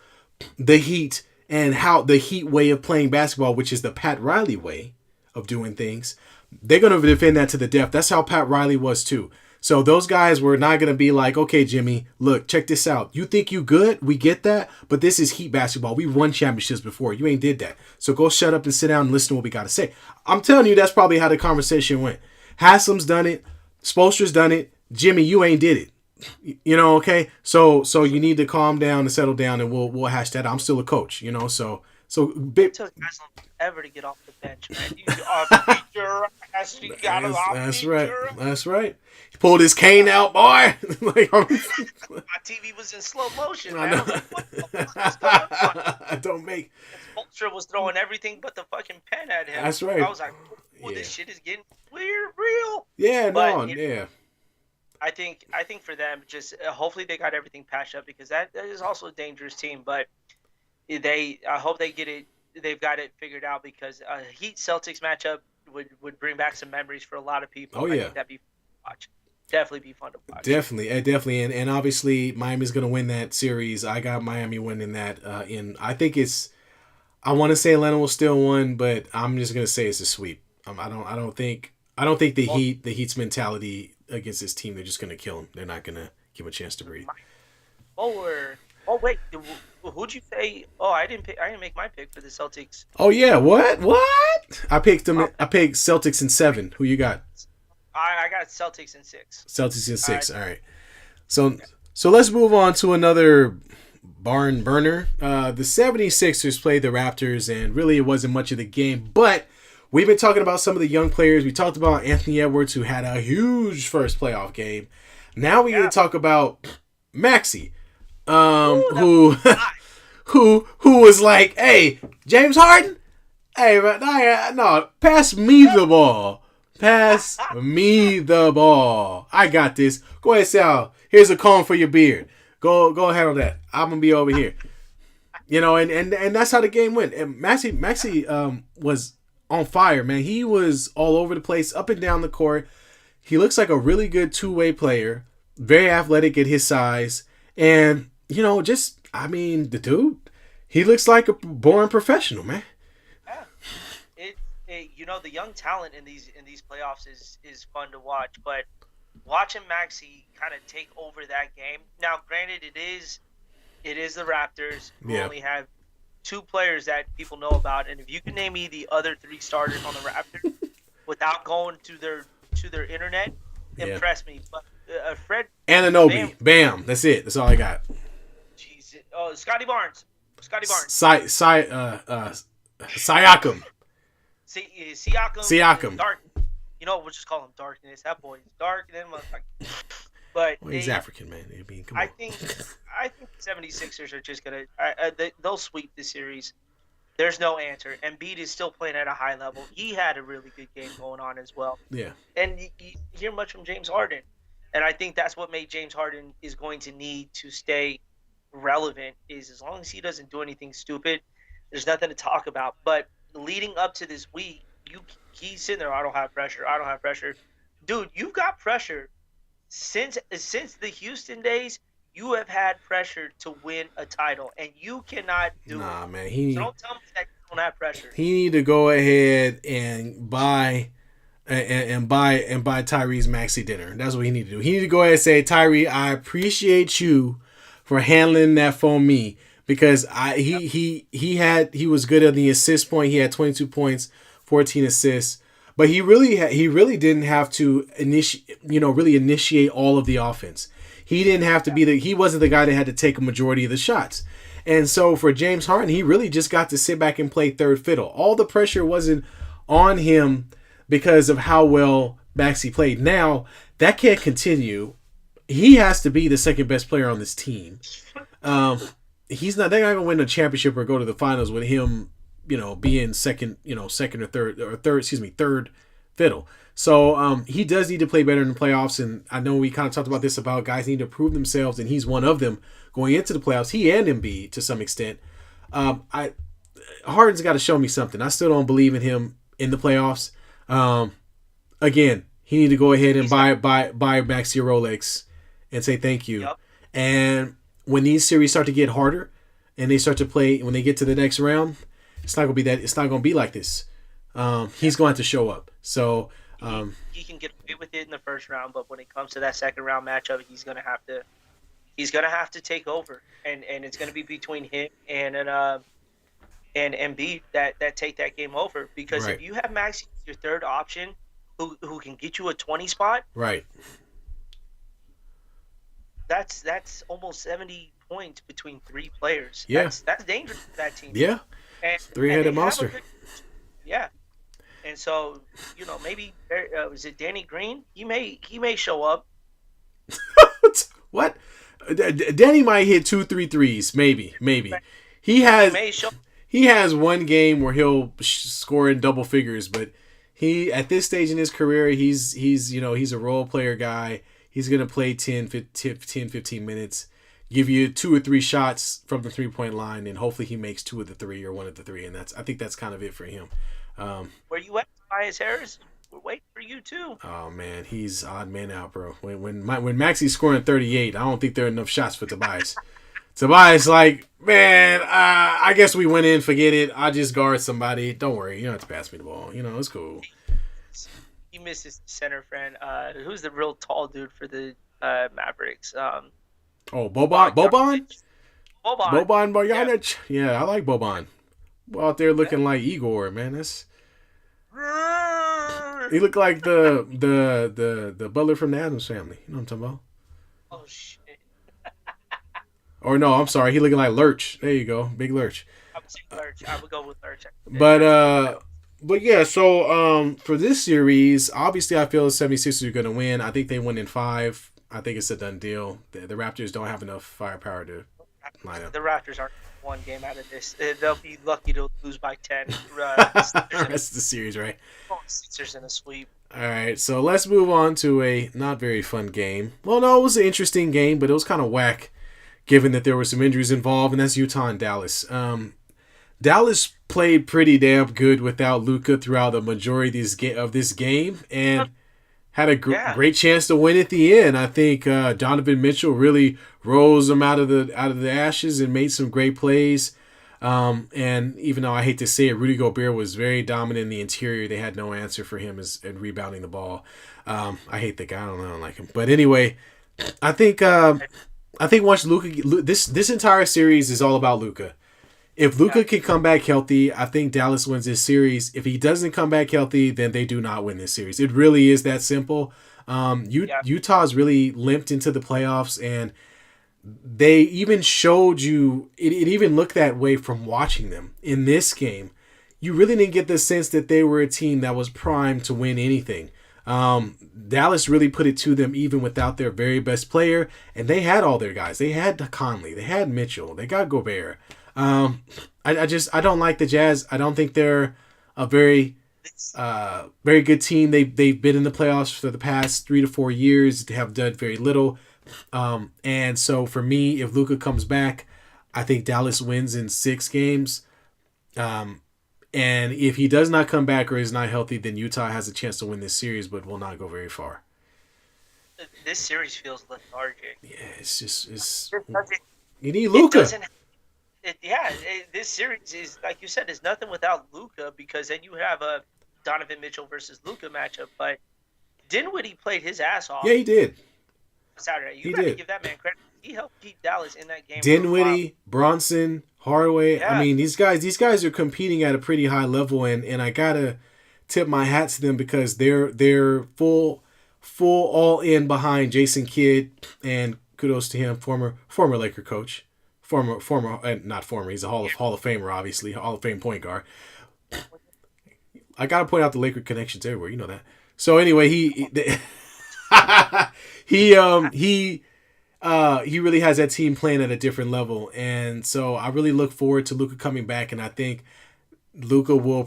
the Heat and how the Heat way of playing basketball, which is the Pat Riley way of doing things. They're going to defend that to the death. That's how Pat Riley was too. So those guys were not going to be like, okay, Jimmy, look, check this out. You think you good? We get that. But this is Heat basketball. We've won championships before. You ain't did that. So go shut up and sit down and listen to what we got to say. I'm telling you, that's probably how the conversation went. Haslam's done it. Spoelstra's done it. Jimmy, you ain't did it. Okay? So you need to calm down and settle down, and we'll hash that out. I'm still a coach, So it took Haslam ever to get off the bench, man. Beat your ass. You got That's right. That's right. He pulled his cane out, boy. My TV was in slow motion, man. I was like, what the fuck is going on? Don't make. Spoelstra was throwing everything but the fucking pen at him. That's right. I was like, this shit is getting weird, real. Yeah, but, yeah. I think for them, just hopefully they got everything patched up, because that is also a dangerous team. But I hope they get it. They've got it figured out, because a Heat Celtics matchup would bring back some memories for a lot of people. Oh yeah, I think that'd be fun to watch. Definitely be fun to watch. Definitely, and obviously Miami's gonna win that series. I got Miami winning that. I want to say Atlanta will still win, but I'm just gonna say it's a sweep. I don't think the Heat's mentality against this team, they're just gonna kill them. They're not gonna give them a chance to breathe. Oh wait, who'd you say? Oh, I didn't make my pick for the Celtics. Oh yeah, what? I picked them. I picked Celtics in 7. Who you got? I got Celtics in 6. Celtics in 6. All right. So let's move on to another barn burner. The 76ers played the Raptors, and really it wasn't much of the game, but we've been talking about some of the young players. We talked about Anthony Edwards, who had a huge first playoff game. Now we're going to talk about Maxey, who was like, hey, James Harden, hey, no, pass me the ball. Pass me the ball. I got this. Go ahead, Sal. Here's a comb for your beard. Go handle that. I'm gonna be over here. And that's how the game went. And Maxey was on fire, man. He was all over the place, up and down the court. He looks like a really good two-way player. Very athletic at his size. And, the dude, he looks like a born professional, man. The young talent in these playoffs is fun to watch, but watching Maxey kind of take over that game. Now, granted, it is the Raptors who only have 2 players that people know about, and if you can name me the other 3 starters on the Raptors without going to their internet, impress me. But Fred Anunoby, bam, that's it. That's all I got. Jesus, Scotty Barnes. Siakam. Siakam. Dark. We'll just call him Darkness. That boy is dark. But he's African, man. I think the 76ers are just gonna they'll sweep the series. There's no answer. Embiid is still playing at a high level. He had a really good game going on as well. Yeah. And you hear much from James Harden. And I think that's what made James Harden is going to need to stay relevant is as long as he doesn't do anything stupid, there's nothing to talk about. But leading up to this week, he's sitting there, I don't have pressure. I don't have pressure. Dude, you've got pressure. Since the Houston days, you have had pressure to win a title, and you cannot do it. Nah, man. So don't tell me that you don't have pressure. He need to go ahead and buy Tyrese Maxey dinner. That's what he need to do. He need to go ahead and say, Tyree, I appreciate you for handling that for me because he was good at the assist point. He had 22 points, 14 assists. But he really didn't have to initiate all of the offense. He didn't have to he wasn't the guy that had to take a majority of the shots. And so for James Harden, he really just got to sit back and play third fiddle. All the pressure wasn't on him because of how well Maxey played. Now, that can't continue. He has to be the second best player on this team. They're not going to win a championship or go to the finals with him being third fiddle. So he does need to play better in the playoffs, and I know we kind of talked about this about guys need to prove themselves, and he's one of them going into the playoffs. He and Embiid to some extent. Harden's got to show me something. I still don't believe in him in the playoffs. Again, he need to go ahead and buy Maxey a Rolex and say thank you. Yep. And when these series start to get harder, and they start to play when they get to the next round. It's not going to be like this. He's going to have to show up. So he can get away with it in the first round, but when it comes to that second round matchup, he's going to have to take over, and it's going to be between him and Embiid that take that game over. Because if you have Maxey as your third option, who can get you a 20 spot, right? That's almost 70 points between three players. Yeah, that's dangerous for that team. Yeah. Three-headed monster. Yeah. And so, maybe is it Danny Green? He may show up. What? Danny might hit 2-3 threes, maybe. He has one game where he'll score in double figures, but he at this stage in his career, he's a role player guy. He's going to play 10, 15 minutes. Give you 2 or 3 shots from the 3-point line, and hopefully he makes 2 of the 3 or 1 of the 3, and I think that's kind of it for him. Where you at, Tobias Harris? We're waiting for you too. Oh man, he's odd man out, bro. When Maxey's scoring 38, I don't think there are enough shots for Tobias. Tobias, man, I guess we went in. Forget it. I just guard somebody. Don't worry, you don't have to pass me the ball. It's cool. He misses center friend. Who's the real tall dude for the Mavericks? Boban? Boban Bogdanovic? Yeah, I like Boban. Out there looking like Igor, man. He looked like the butler from the Addams Family. You know what I'm talking about? Oh shit. Or no, I'm sorry. He looking like Lurch. There you go, Big Lurch. I would say Lurch. I would go with Lurch. But yeah. So for this series, obviously I feel the 76ers are going to win. I think they win in 5. I think it's a done deal. The Raptors don't have enough firepower to line up. The Raptors aren't one game out of this. They'll be lucky to lose by 10. That's the series, right? Sixers in a sweep. All right, so let's move on to a not very fun game. Well, no, it was an interesting game, but it was kind of whack given that there were some injuries involved, and that's Utah and Dallas. Dallas played pretty damn good without Luka throughout the majority of this game, and had a great chance to win at the end. I think Donovan Mitchell really rose them out of the ashes and made some great plays. And even though I hate to say it, Rudy Gobert was very dominant in the interior. They had no answer for him in rebounding the ball. I hate the guy. I don't like him. But anyway, I think once Luka, this entire series is all about Luka. If Luka can come back healthy, I think Dallas wins this series. If he doesn't come back healthy, then they do not win this series. It really is that simple. Utah's really limped into the playoffs, and they even showed you, it even looked that way from watching them. In this game, you really didn't get the sense that they were a team that was primed to win anything. Dallas really put it to them even without their very best player, and they had all their guys. They had Conley, they had Mitchell, they got Gobert. I don't like the Jazz. I don't think they're a very good team. They've been in the playoffs for the past 3 to 4 years. They have done very little. And so for me, if Luka comes back, I think Dallas wins in 6 games. And if he does not come back or is not healthy, then Utah has a chance to win this series, but will not go very far. This series feels lethargic. Yeah, it's you need Luka. This series is, like you said, is nothing without Luka, because then you have a Donovan Mitchell versus Luka matchup. But Dinwiddie played his ass off. Yeah, he did. Saturday. You got to give that man credit. He helped keep Dallas in that game. Dinwiddie, Bronson, Hardaway. Yeah. I mean, these guys are competing at a pretty high level, and I gotta tip my hat to them because they're full all in behind Jason Kidd, and kudos to him, former Laker coach, not former. He's a Hall of Famer, obviously, Hall of Fame point guard. I gotta point out the Laker connections everywhere. You know that. So anyway, he really has that team playing at a different level, and so I really look forward to Luka coming back, and I think Luka will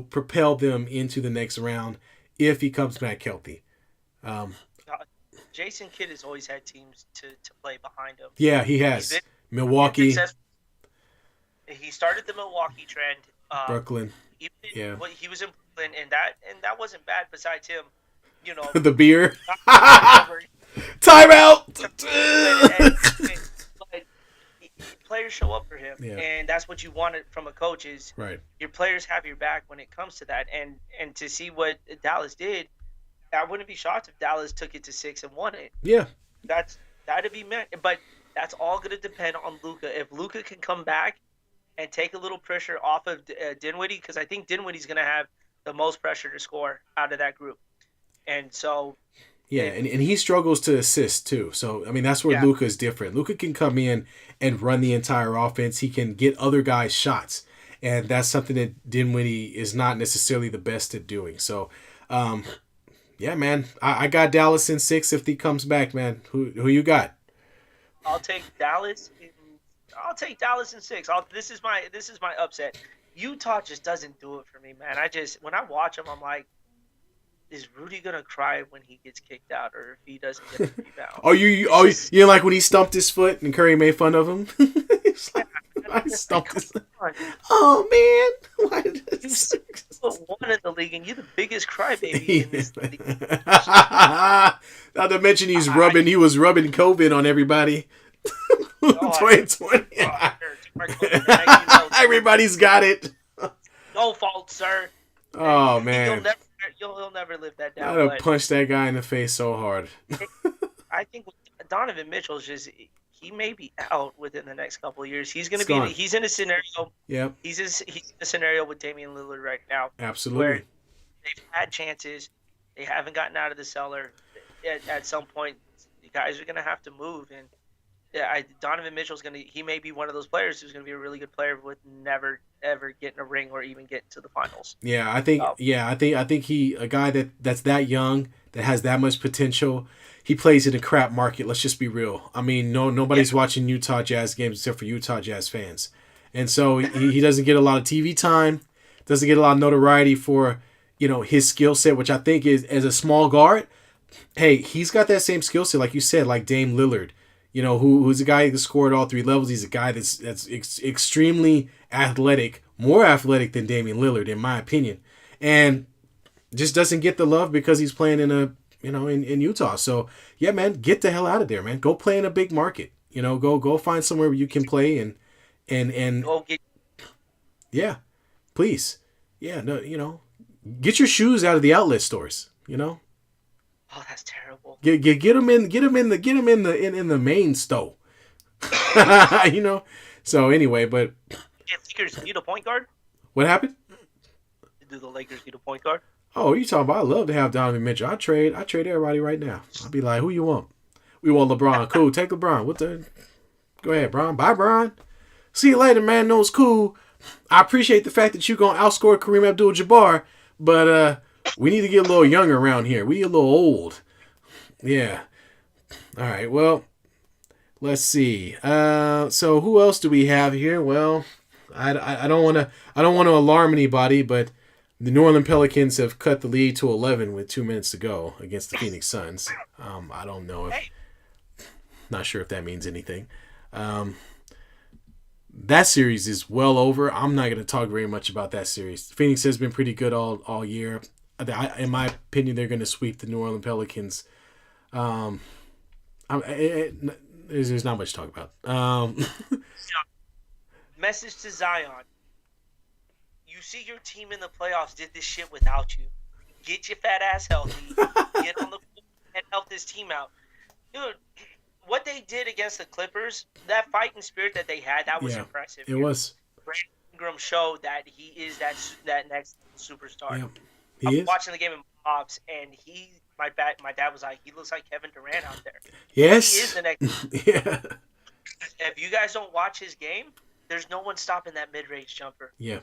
propel them into the next round if he comes back healthy. Jason Kidd has always had teams to play behind him. Yeah, he has. Milwaukee. He started the Milwaukee trend. Brooklyn. He was in Brooklyn, and that wasn't bad. Besides him, the beer. Timeout. But players show up for him, and that's what you wanted from a coach. Is right. Your players have your back when it comes to that, and to see what Dallas did, I wouldn't be shocked if Dallas took it to 6 and won it. Yeah, that'd be meant, but that's all going to depend on Luka. If Luka can come back and take a little pressure off of Dinwiddie, because I think Dinwiddie's going to have the most pressure to score out of that group, and so. Yeah, and he struggles to assist too. So, I mean, that's where Luka is different. Luka can come in and run the entire offense. He can get other guys shots. And that's something that Dinwiddie is not necessarily the best at doing. So, yeah, man, I got Dallas in 6 if he comes back, man. Who you got? I'll take Dallas in 6. This is my upset. Utah just doesn't do it for me, man. When I watch him, I'm like, is Rudy gonna cry when he gets kicked out, or if he doesn't get the rebound? You like when he stumped his foot and Curry made fun of him? I stumped his foot. Oh man, why did this? One in the league, and you're the biggest crybaby in this league. Not to mention he was rubbing COVID on everybody. 2020. Everybody's got it. No fault, sir. Oh man. He'll never live that down. I'd have punched that guy in the face so hard. I think Donovan Mitchell's he may be out within the next couple of years. He's he's in a scenario. Yeah. He's in a scenario with Damian Lillard right now. Absolutely. Where they've had chances, they haven't gotten out of the cellar. At some point, the guys are going to have to move, and Donovan Mitchell's he may be one of those players who's going to be a really good player with never ever getting a ring or even get to the finals. Yeah, I think he, a guy that's that young, that has that much potential, he plays in a crap market. Let's just be real. I mean, nobody's watching Utah Jazz games except for Utah Jazz fans. And so he doesn't get a lot of TV time, doesn't get a lot of notoriety for, his skill set, which I think is, as a small guard, hey, he's got that same skill set, like you said, like Dame Lillard. Who's a guy who can score at all 3 levels. He's a guy that's extremely athletic, more athletic than Damian Lillard, in my opinion, and just doesn't get the love because he's playing in in Utah. So yeah, man, get the hell out of there, man. Go play in a big market. Go find somewhere where you can play and yeah, please, yeah, no, get your shoes out of the outlet stores. Oh, that's terrible. Get them in the main store. So anyway, but Lakers need a point guard. What happened? Do the Lakers need a point guard? Oh, you talking about? I love to have Donovan Mitchell. I trade everybody right now. I'll be like, who you want? We want LeBron. Cool, take LeBron. Go ahead, Bron. Bye, Bron. See you later, man. No, it's cool. I appreciate the fact that you're gonna outscore Kareem Abdul-Jabbar, but we need to get a little younger around here. We a little old. Yeah. All right. Well, Let's see. So who else do we have here? Well, I don't want to alarm anybody, but the New Orleans Pelicans have cut the lead to 11 with 2 minutes to go against the Phoenix Suns. I don't know if Hey, not sure if that means anything. Um, that series is well over. I'm not going to talk very much about that series. Phoenix has been pretty good all year. In my opinion, they're going to sweep the New Orleans Pelicans. Um, there's not much to talk about. message to Zion. You see your team in the playoffs did this shit without you. Get your fat ass healthy. Get on the field and help this team out. Dude, what they did against the Clippers, that fighting spirit that they had, that was Yeah, impressive. it was. Brandon Ingram showed that he is that next superstar. Yeah, I he was is. watching the game in pops, and my dad was like, he looks like Kevin Durant out there. Yes. He is the next. Yeah. If you guys don't watch his game, there's no one stopping that mid-range jumper. Yeah.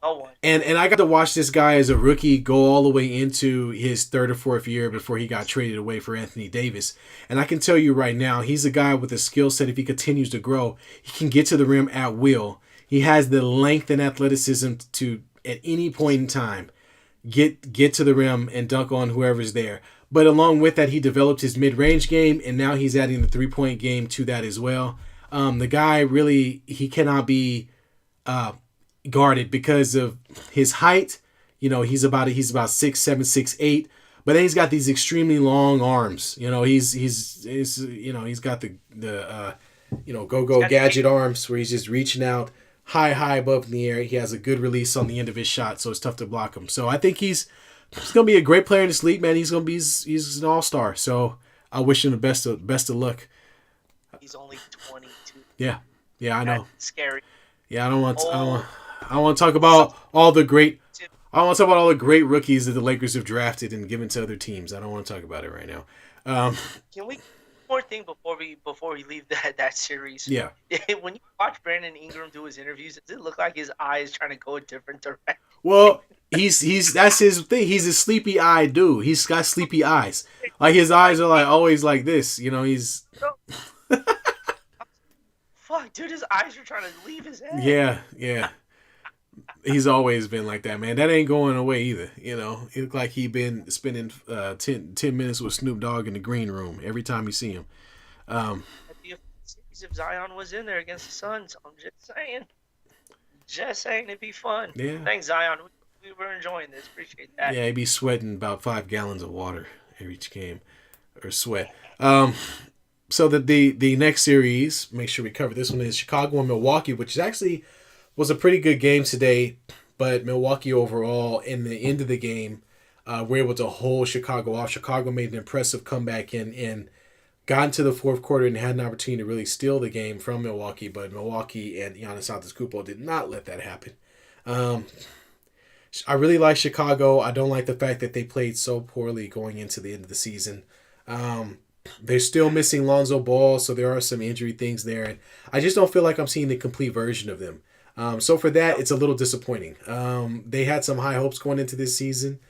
No one. And I got to watch this guy as a rookie go all the way into his third or fourth year before he got traded away for Anthony Davis. And I can tell you right now, he's a guy with a skill set. If he continues to grow, he can get to the rim at will. He has the length and athleticism to, at any point in time, get to the rim and dunk on whoever's there. But along with that, he developed his mid-range game, and now he's adding the three-point game to that as well. The guy really, he cannot be guarded because of his height. You know, he's about 6'7", 6'8", but then he's got these extremely long arms. You know, he's got the go gadget arms where he's just reaching out high above in the air. He has a good release on the end of his shot, so it's tough to block him. So I think he's gonna be a great player in this league, man. He's an all-star. So I wish him the best of luck. He's only 22. Yeah, I know. That's scary. Yeah, I don't want to talk about all the great. I want to talk about all the great rookies that the Lakers have drafted and given to other teams. I don't want to talk about it right now. Can we one more thing before we leave that series? Yeah. When you watch Brandon Ingram do his interviews, does it look like his eye is trying to go a different direction? Well, he's that's his thing. He's a sleepy eyed dude. He's got sleepy eyes. Like his eyes are like always like this. You know, he's. Fuck, dude, his eyes are trying to leave his head. Yeah. He's always been like that, man. That ain't going away either. You know, it look like he been spending 10 minutes with Snoop Dogg in the green room every time you see him. That'd be a series if Zion was in there against the Suns. I'm just saying, it'd be fun. Yeah. Thanks, Zion. We were enjoying this. Appreciate that. Yeah, he'd be sweating about 5 gallons of water every each game, or sweat. So the next series, make sure we cover this one, is Chicago and Milwaukee, which actually was a pretty good game today, but Milwaukee overall, in the end of the game, were able to hold Chicago off. Chicago made an impressive comeback and got into the fourth quarter and had an opportunity to really steal the game from Milwaukee, but Milwaukee and Giannis Antetokounmpo did not let that happen. I really like Chicago. I don't like the fact that they played so poorly going into the end of the season. They're still missing Lonzo Ball, so there are some injury things there, and I just don't feel like I'm seeing the complete version of them. So for that, it's a little disappointing. They had some high hopes going into this season,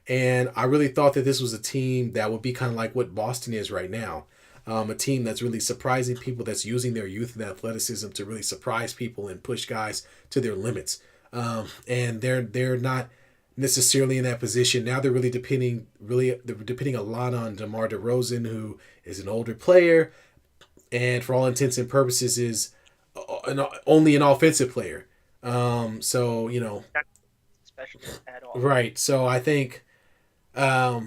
and I really thought that this was a team that would be kind of like what Boston is right now. A team that's really surprising people, that's using their youth and athleticism to really surprise people and push guys to their limits. And they're not necessarily in that position. Now they're depending a lot on DeMar DeRozan, who is an older player, and for all intents and purposes is only an offensive player. So, you know, Not special at all. right. So I think, I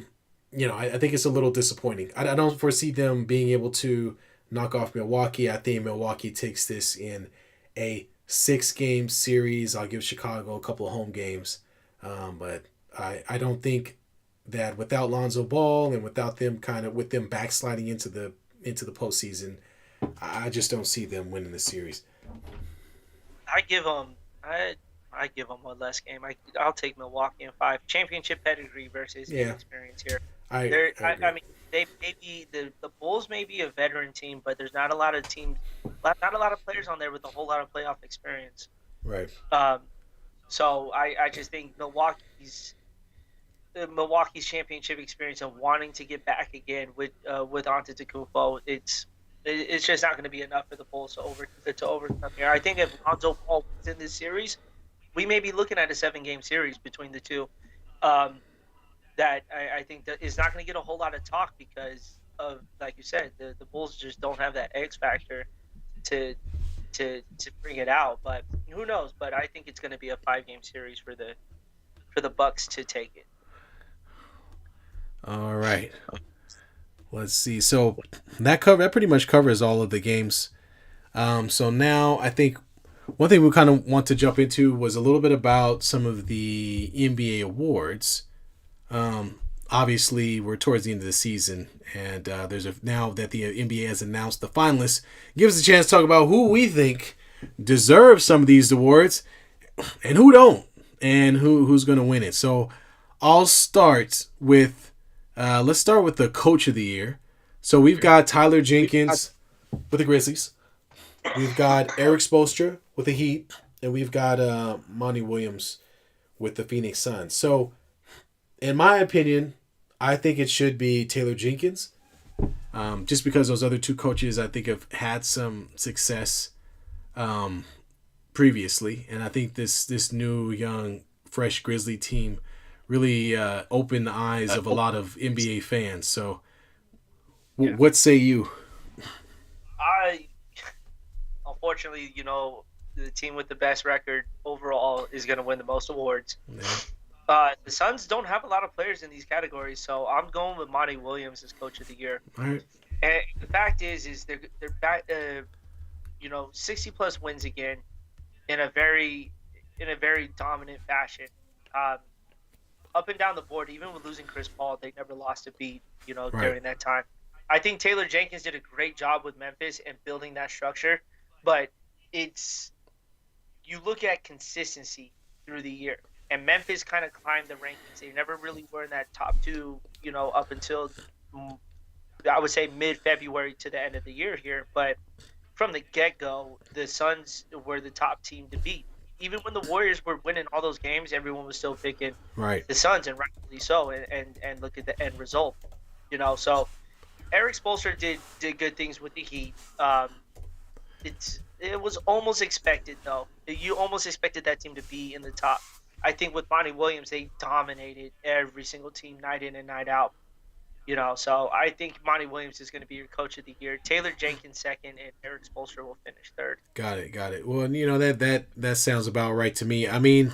think it's a little disappointing. I don't foresee them being able to knock off Milwaukee. I think Milwaukee takes this in a 6-game series. I'll give Chicago a couple of home games. But I don't think that without Lonzo Ball and without them with them backsliding into the postseason, I just don't see them winning the series. I give them one less game. I'll take Milwaukee in 5. Championship pedigree versus inexperience here. I agree. mean, they maybe the Bulls may be a veteran team, but there's not a lot of players on there with a whole lot of playoff experience. Right. So I just think Milwaukee's championship experience and wanting to get back again with Antetokounmpo, it's It's just not going to be enough for the Bulls to overcome here. I think if Lonzo Ball was in this series, we may be looking at a 7-game series between the two. Um, that I think that is not going to get a whole lot of talk because of, like you said, the Bulls just don't have that X factor to to bring it out. But who knows? But I think it's going to be a 5-game series for the Bucks to take it. All right. Let's see. So that pretty much covers all of the games. So now I think one thing we kind of want to jump into was a little bit about some of the NBA awards. Obviously, we're towards the end of the season, and now that the NBA has announced the finalists, gives us a chance to talk about who we think deserves some of these awards and who don't, and who's going to win it. So I'll start with let's start with the Coach of the Year. So we've got Tyler Jenkins with the Grizzlies. We've got Eric Spoelstra with the Heat, and we've got Monty Williams with the Phoenix Suns. So, in my opinion, I think it should be Taylor Jenkins, just because those other two coaches I think have had some success previously, and I think this new young fresh Grizzly team really opened the eyes of a lot of NBA fans. So, what say you? I Unfortunately, the team with the best record overall is going to win the most awards. Yeah. The Suns don't have a lot of players in these categories, so I'm going with Monty Williams as Coach of the Year. All right. And the fact is they're back, 60 plus wins again in a very dominant fashion. Up and down the board, even with losing Chris Paul, they never lost a beat. Right. During that time. I think Taylor Jenkins did a great job with Memphis and building that structure, but you look at consistency through the year, and Memphis kind of climbed the rankings. They never really were in that top two, up until I would say mid-February to the end of the year here. But from the get-go, the Suns were the top team to beat. Even when the Warriors were winning all those games, everyone was still picking the Suns, and rightfully so. And look at the end result, So Eric Spoelstra did good things with the Heat. It was almost expected, though. You almost expected that team to be in the top. I think with Monty Williams, they dominated every single team night in and night out. So I think Monty Williams is going to be your Coach of the Year. Taylor Jenkins second, and Eric Spoelstra will finish third. Got it. Well, that sounds about right to me. I mean,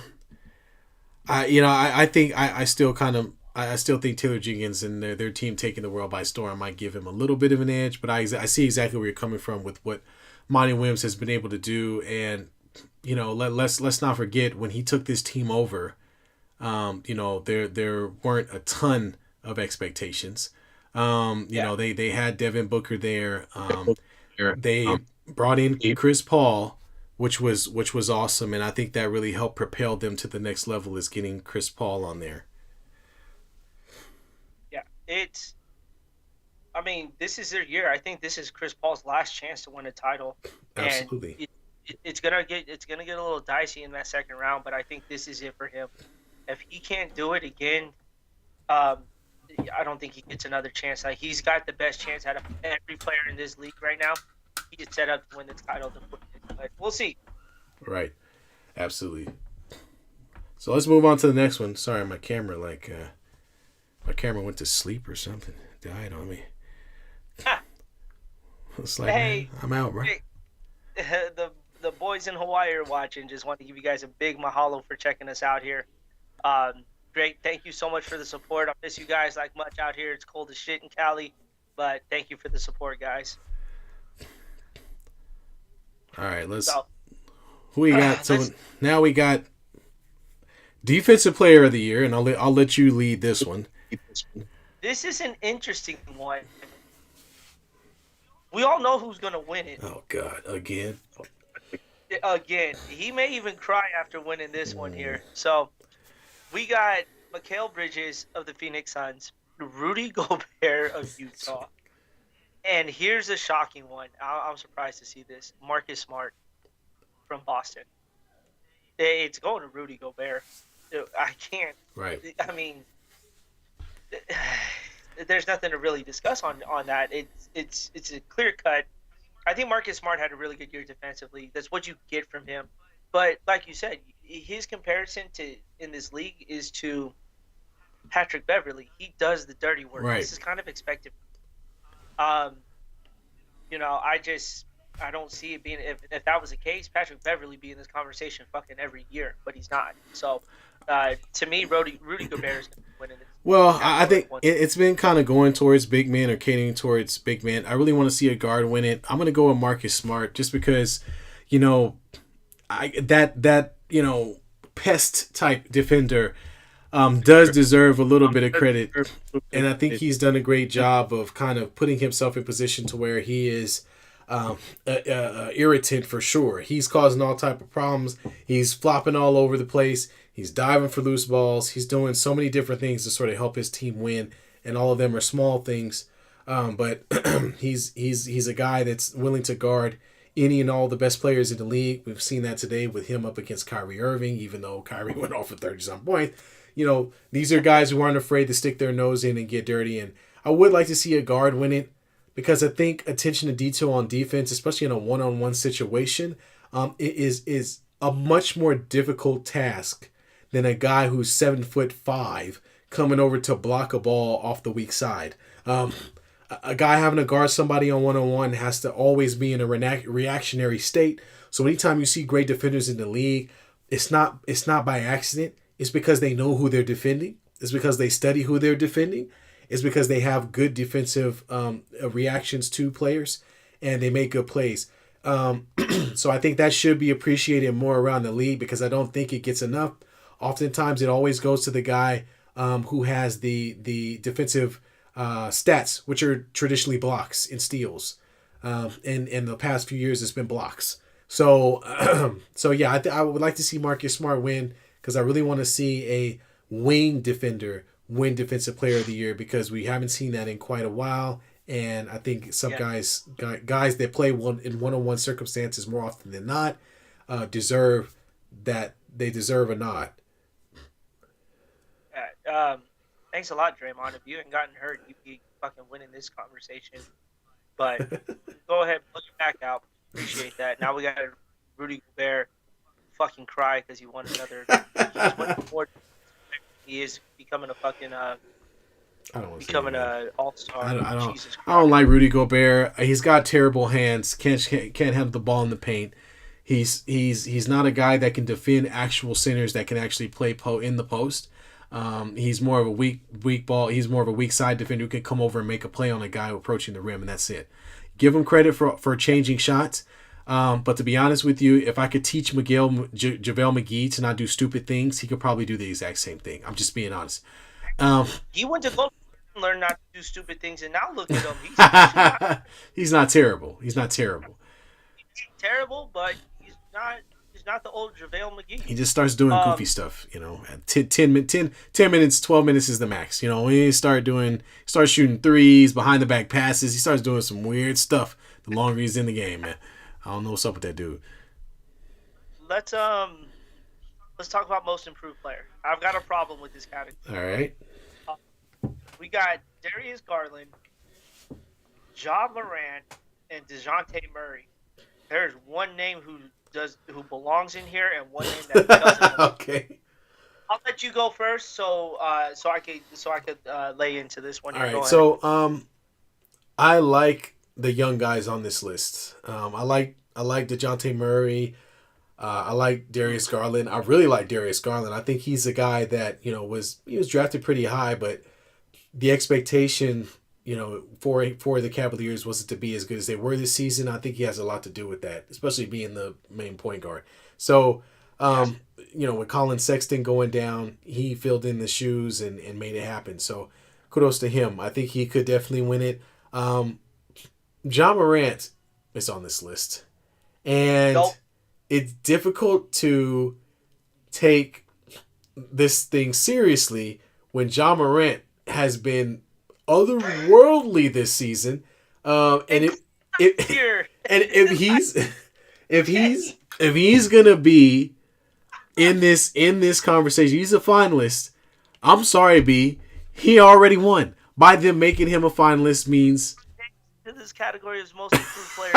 I think I still think Taylor Jenkins and their team taking the world by storm might give him a little bit of an edge, but I see exactly where you're coming from with what Monty Williams has been able to do, and let's not forget when he took this team over, there weren't a ton of expectations. They had Devin Booker there. They brought in Chris Paul, which was awesome, and I think that really helped propel them to the next level, is getting Chris Paul on there. This is their year. I think this is Chris Paul's last chance to win a title. Absolutely. And it's gonna get a little dicey in that second round, but I think this is it for him. If he can't do it again, I don't think he gets another chance. Like, he's got the best chance out of every player in this league right now. He is set up to win this title, but we'll see. Right. Absolutely. So let's move on to the next one. Sorry, my camera went to sleep or something. Died on me. It's like, hey, man, I'm out, bro. The boys in Hawaii are watching. Just want to give you guys a big mahalo for checking us out here. Great. Thank you so much for the support. I miss you guys like much out here. It's cold as shit in Cali, but thank you for the support, guys. All right, who we got? So now we got Defensive Player of the Year, and I'll let you lead this one. This is an interesting one. We all know who's going to win it. Oh, God. Again. He may even cry after winning this one here. So we got Mikal Bridges of the Phoenix Suns, Rudy Gobert of Utah. And here's a shocking one. I'm surprised to see this. Marcus Smart from Boston. It's going to Rudy Gobert. I can't. Right. I mean, there's nothing to really discuss on that. It's a clear cut. I think Marcus Smart had a really good year defensively. That's what you get from him. But like you said, his comparison to in this league is to Patrick Beverly. He does the dirty work. Right. This is kind of expected. Um, I don't see it being if that was the case, Patrick Beverly be in this conversation fucking every year, but he's not. So to me, Rudy Gobert is going to win this. Well, I think it's been kind of going towards big man or catering towards big man. I really want to see a guard win it. I'm going to go with Marcus Smart just because, that pest type defender does deserve a little bit of credit, and I think he's done a great job of kind of putting himself in position to where he is irritant for sure. He's causing all type of problems. He's flopping all over the place. He's diving for loose balls. He's doing so many different things to sort of help his team win, and all of them are small things. But he's a guy that's willing to guard any and all the best players in the league. We've seen that today with him up against Kyrie Irving, even though Kyrie went off for 30-some points. These are guys who aren't afraid to stick their nose in and get dirty. And I would like to see a guard win it because I think attention to detail on defense, especially in a one-on-one situation, is a much more difficult task than a guy who's 7'5" coming over to block a ball off the weak side. A guy having to guard somebody on one-on-one has to always be in a reactionary state. So anytime you see great defenders in the league, it's not by accident. It's because they know who they're defending. It's because they study who they're defending. It's because they have good defensive reactions to players, and they make good plays. So I think that should be appreciated more around the league because I don't think it gets enough. Oftentimes, it always goes to the guy who has the defensive stats, which are traditionally blocks and steals. In the past few years, it's been blocks. So yeah, I would like to see Marcus Smart win because I really want to see a wing defender win Defensive Player of the Year because we haven't seen that in quite a while. And I think some guys that play in one-on-one circumstances more often than not deserve that. They deserve a nod. Thanks a lot, Draymond. If you hadn't gotten hurt, you'd be fucking winning this conversation. But go ahead, put it back out. Appreciate that. Now we got Rudy Gobert fucking cry because he won another. He is becoming a fucking becoming an all-star. I don't like Rudy Gobert. He's got terrible hands. Can't handle the ball in the paint. He's not a guy that can defend actual centers that can actually play in the post. He's more of a weak ball. He's more of a weak side defender who can come over and make a play on a guy approaching the rim, and that's it. Give him credit for changing shots. But to be honest with you, if I could teach JaVale McGee to not do stupid things, he could probably do the exact same thing. I'm just being honest. He went to go learn not to do stupid things, and now look at him. He's not terrible. He's not terrible. He's terrible, but he's not the old JaVale McGee. He just starts doing goofy stuff, At 10 minutes, 12 minutes is the max. When he starts shooting threes, behind the back passes, he starts doing some weird stuff the longer he's in the game, man. I don't know what's up with that dude. Let's talk about most improved player. I've got a problem with this category. All right. We got Darius Garland, Ja Morant, and DeJounte Murray. There's one name who belongs in here and one name that doesn't. Okay. I'll let you go first, so I could lay into this one. All right. So I like the young guys on this list. I like DeJounte Murray. I like Darius Garland. I really like Darius Garland. I think he's a guy that he was drafted pretty high, but the expectation for the Cavaliers wasn't to be as good as they were this season. I think he has a lot to do with that, especially being the main point guard. So, with Colin Sexton going down, he filled in the shoes and made it happen. So, kudos to him. I think he could definitely win it. Ja Morant is on this list. And it's difficult to take this thing seriously when Ja Morant has been otherworldly this season, and if he's gonna be in this conversation, he's a finalist. I'm sorry, B. He already won. By them making him a finalist means to this category as most improved player.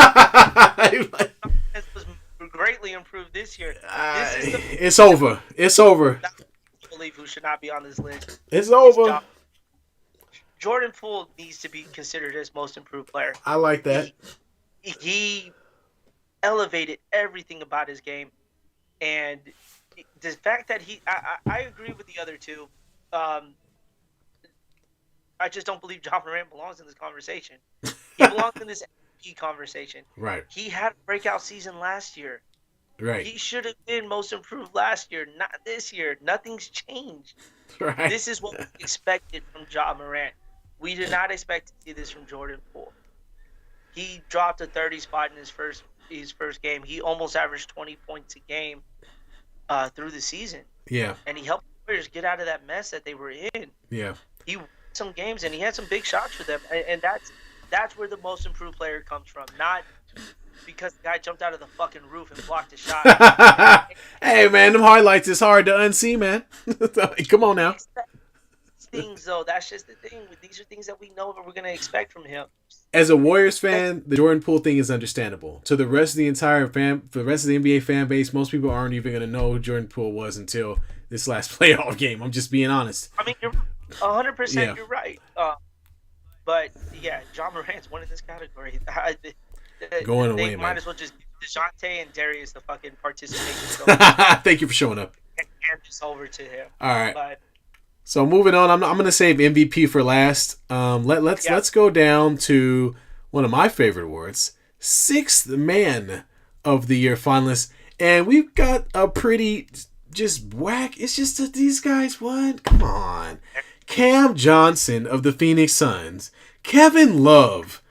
Was greatly improved this year. It's over. It's over. I believe who should not be on this list. It's over. Jordan Poole needs to be considered as most improved player. I like that. He elevated everything about his game, and the fact that I agree with the other two. I just don't believe John Morant belongs in this conversation. He belongs in this MVP conversation. Right. He had a breakout season last year. Right. He should have been most improved last year, not this year. Nothing's changed. Right. This is what we expected from John Morant. We did not expect to see this from Jordan Poole. He dropped a 30 spot in his first game. He almost averaged 20 points a game through the season. Yeah. And he helped the Warriors get out of that mess that they were in. Yeah. He won some games and he had some big shots for them. And that's where the most improved player comes from. Not because the guy jumped out of the fucking roof and blocked a shot. Hey, man, them highlights is hard to unsee, man. Come on now. Things, though, that's just the thing. These are things that we know that we're going to expect from him. As a Warriors fan, the Jordan Poole thing is understandable. To the rest of the for the rest of the NBA fan base, most people aren't even going to know who Jordan Poole was until this last playoff game. I'm just being honest. I mean, you're 100%. You're right. But yeah, John Morant's one in this category. Going away, man. They might as well just give DeJounte and Darius the fucking participation. Thank you for showing up. And hand this over to him. All right. But, so moving on, I'm going to save MVP for last. Let's go down to one of my favorite awards, Sixth Man of the Year finalist, and we've got a pretty just whack. It's just that these guys. What? Come on, Cam Johnson of the Phoenix Suns, Kevin Love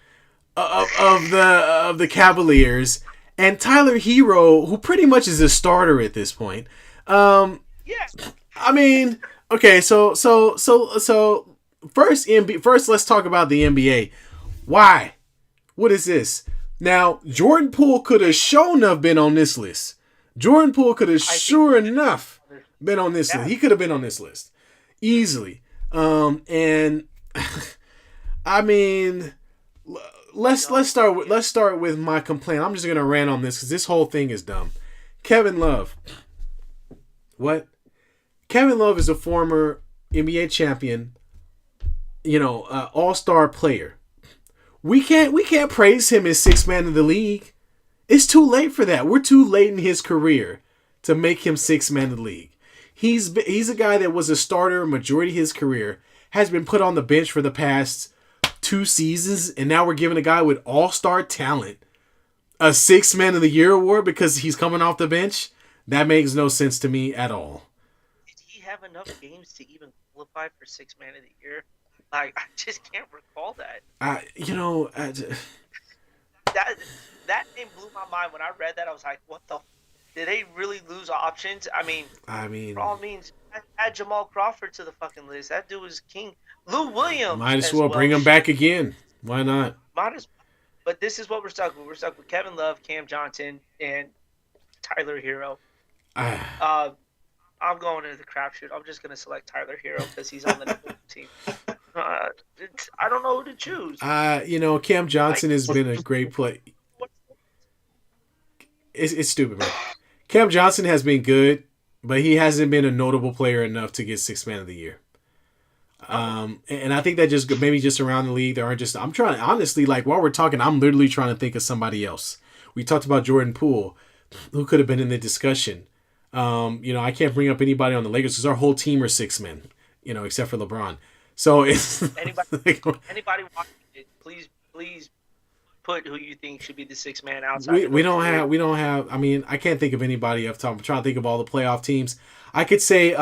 of the Cavaliers, and Tyler Hero, who pretty much is a starter at this point. I mean. Okay, so first let's talk about the NBA. Why? What is this? Now, Jordan Poole could have shown enough been on this list. Jordan Poole could have sure enough been on this list. He could have been on this list easily. And I mean, let's start with my complaint. I'm just gonna rant on this because this whole thing is dumb. Kevin Love. What? Kevin Love is a former NBA champion, all-star player. We can't praise him as sixth man of the league. It's too late for that. We're too late in his career to make him sixth man of the league. He's a guy that was a starter majority of his career, has been put on the bench for the past 2 seasons, and now we're giving a guy with all-star talent a sixth man of the year award because he's coming off the bench. That makes no sense to me at all. Have enough games to even qualify for sixth man of the year? I just can't recall that. That name blew my mind when I read that. I was like, what the? Did they really lose options? I mean, for all means, add Jamal Crawford to the fucking list. That dude was king. Lou Williams. Might as well bring him back again. Why not? Might as well. But this is what we're stuck with. We're stuck with Kevin Love, Cam Johnson, and Tyler Hero. I'm going into the crapshoot. I'm just going to select Tyler Hero because he's on the team. I don't know who to choose. Cam Johnson has been a great play. It's stupid, man. Cam Johnson has been good, but he hasn't been a notable player enough to get sixth man of the year. And I think that just around the league, there aren't just. I'm trying, honestly, like while we're talking, I'm literally trying to think of somebody else. We talked about Jordan Poole, who could have been in the discussion. I can't bring up anybody on the Lakers because our whole team are six men, except for LeBron. So it's anybody watching it, please put who you think should be the sixth man outside. We don't have. I mean, I can't think of anybody off top. I'm trying to think of all the playoff teams. I could say,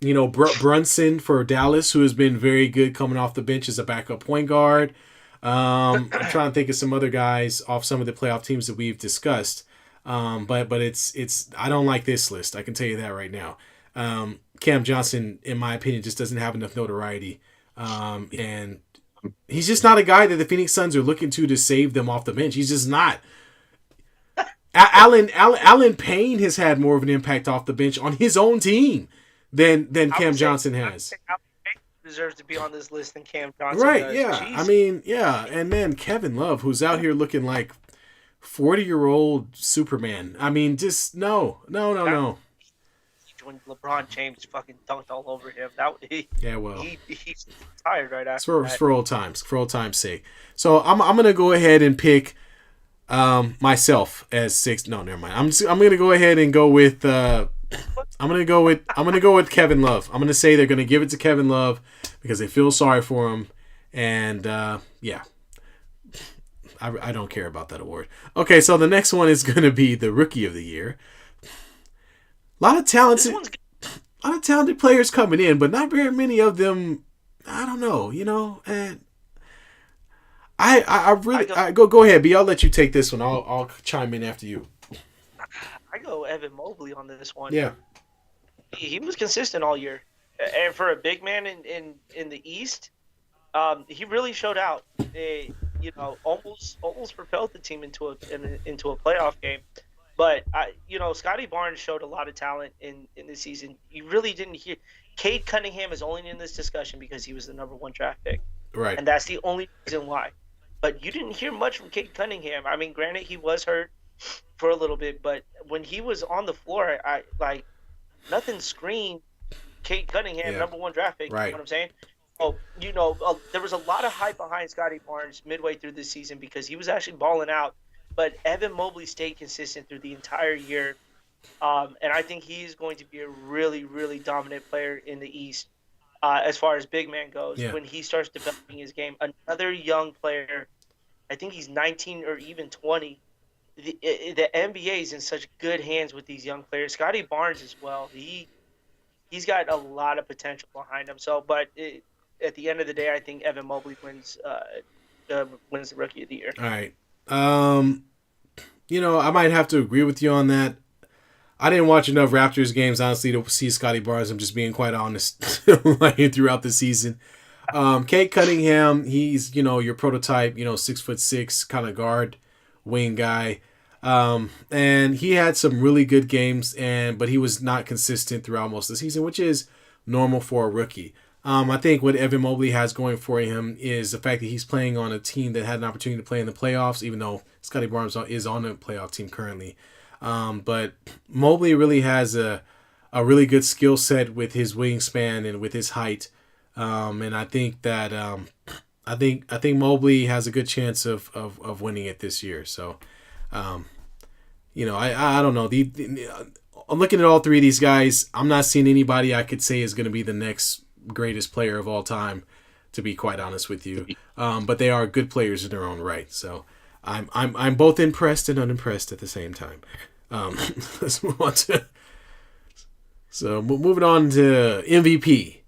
Brunson for Dallas, who has been very good coming off the bench as a backup point guard. I'm trying to think of some other guys off some of the playoff teams that we've discussed. But it's I don't like this list. I can tell you that right now. Cam Johnson, in my opinion, just doesn't have enough notoriety. And he's just not a guy that the Phoenix Suns are looking to save them off the bench. He's just not. Alan Payne has had more of an impact off the bench on his own team than Cam Johnson has. deserves to be on this list than Cam Johnson Right, does. yeah. I Jeez. mean, yeah. And then Kevin Love, who's out here looking like 40-year-old Superman. I mean, just no, no, no, That no. when LeBron James fucking dunked all over him. That Yeah, well, he's tired right it's after for, it's that. for old times, for old times' sake. So I'm gonna go ahead and pick myself as six. No, never mind. I'm gonna go ahead and go with I'm gonna go with Kevin Love. I'm gonna say they're gonna give it to Kevin Love because they feel sorry for him, and yeah, I don't care about that award. Okay, so the next one is gonna be the Rookie of the Year. A lot of This talented, one's good. a lot of talented players coming in, but not very many of them. I don't know, and I I really go go ahead, B. I'll let you take this one. I'll chime in after you. I go Evan Mobley on this one. Yeah, He was consistent all year, and for a big man in the East, he really showed out. Almost propelled the team into a playoff game. But Scotty Barnes showed a lot of talent in this season. You really didn't hear. Cade Cunningham is only in this discussion because he was the number one draft pick, right. and that's the only reason why. But you didn't hear much from Cade Cunningham. I mean, granted, he was hurt for a little bit, but when he was on the floor, I like nothing screamed Cade Cunningham, Yeah, number one draft pick. You know right. what I'm saying? Oh, there was a lot of hype behind Scotty Barnes midway through this season because he was actually balling out. But Evan Mobley stayed consistent through the entire year, and I think he's going to be a really, really dominant player in the East as far as big man goes. Yeah, When he starts developing his game, another young player, I think he's 19 or even 20. The NBA is in such good hands with these young players. Scotty Barnes as well. He's got a lot of potential behind him. At the end of the day, I think Evan Mobley wins the Rookie of the Year. all right. Um, I might have to agree with you on that. I didn't watch enough Raptors games, honestly, to see Scotty Barnes. I'm just being quite honest like, throughout the season. Kate Cunningham, he's, your prototype, 6'6" kind of guard, wing guy. And he had some really good games, but he was not consistent throughout most of the season, which is normal for a rookie. I think what Evan Mobley has going for him is the fact that he's playing on a team that had an opportunity to play in the playoffs, even though Scotty Barnes is on the playoff team currently. But Mobley really has a really good skill set with his wingspan and with his height. And I think that I think Mobley has a good chance of winning it this year. So, I don't know. I'm looking at all three of these guys. I'm not seeing anybody I could say is going to be the next greatest player of all time, to be quite honest with you. But they are good players in their own right. So I'm both impressed and unimpressed at the same time. Let's move on to. So moving on to MVP.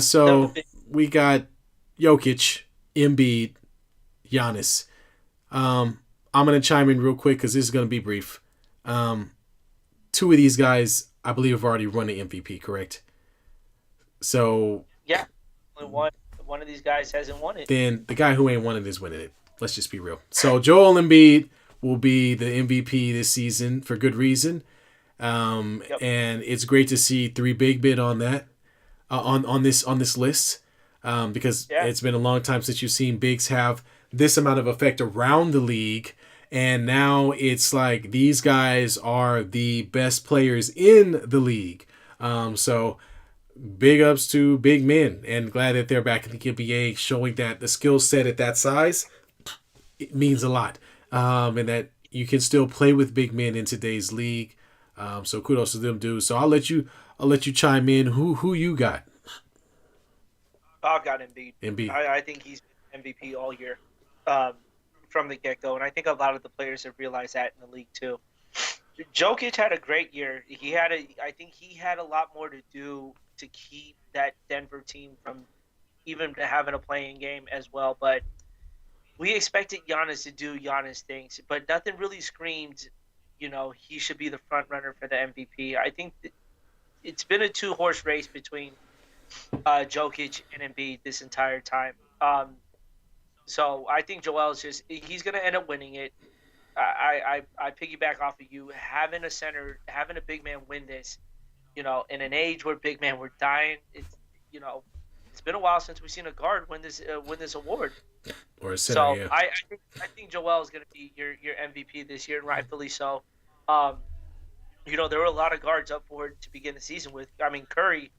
So we got Jokic, Embiid, Giannis. I'm gonna chime in real quick because this is gonna be brief. Two of these guys, I believe, have already won the MVP. Correct? So Yeah, only one of these guys hasn't won it. then the guy who ain't won it is winning it. Let's just be real. So Joel Embiid will be the MVP this season for good reason. Yep. And it's great to see three big men on that on this list because Yeah. it's been a long time since you've seen bigs have this amount of effect around the league, and now it's like these guys are the best players in the league. So big ups to big men, and glad that they're back in the NBA, showing that the skill set at that size it means a lot, and that you can still play with big men in today's league. So kudos to them, dude. So I'll let you chime in. Who you got? I've got Embiid. Embiid. I think he's been MVP all year um, from the get go, and I think a lot of the players have realized that in the league too. Jokic had a great year. I think he had a lot more to do to keep that Denver team from even having a playing game as well. But we expected Giannis to do Giannis things, but nothing really screamed, he should be the front runner for the MVP. I think it's been a two-horse race between Jokic and Embiid this entire time. So I think Joel's he's going to end up winning it. I piggyback off of you. Having a big man win this, in an age where big men were dying, it's been a while since we've seen a guard win this award. Or a center, So yeah. I think Joel is going to be your MVP this year, and rightfully so. Um, there were a lot of guards up for it to begin the season with. I mean, Curry,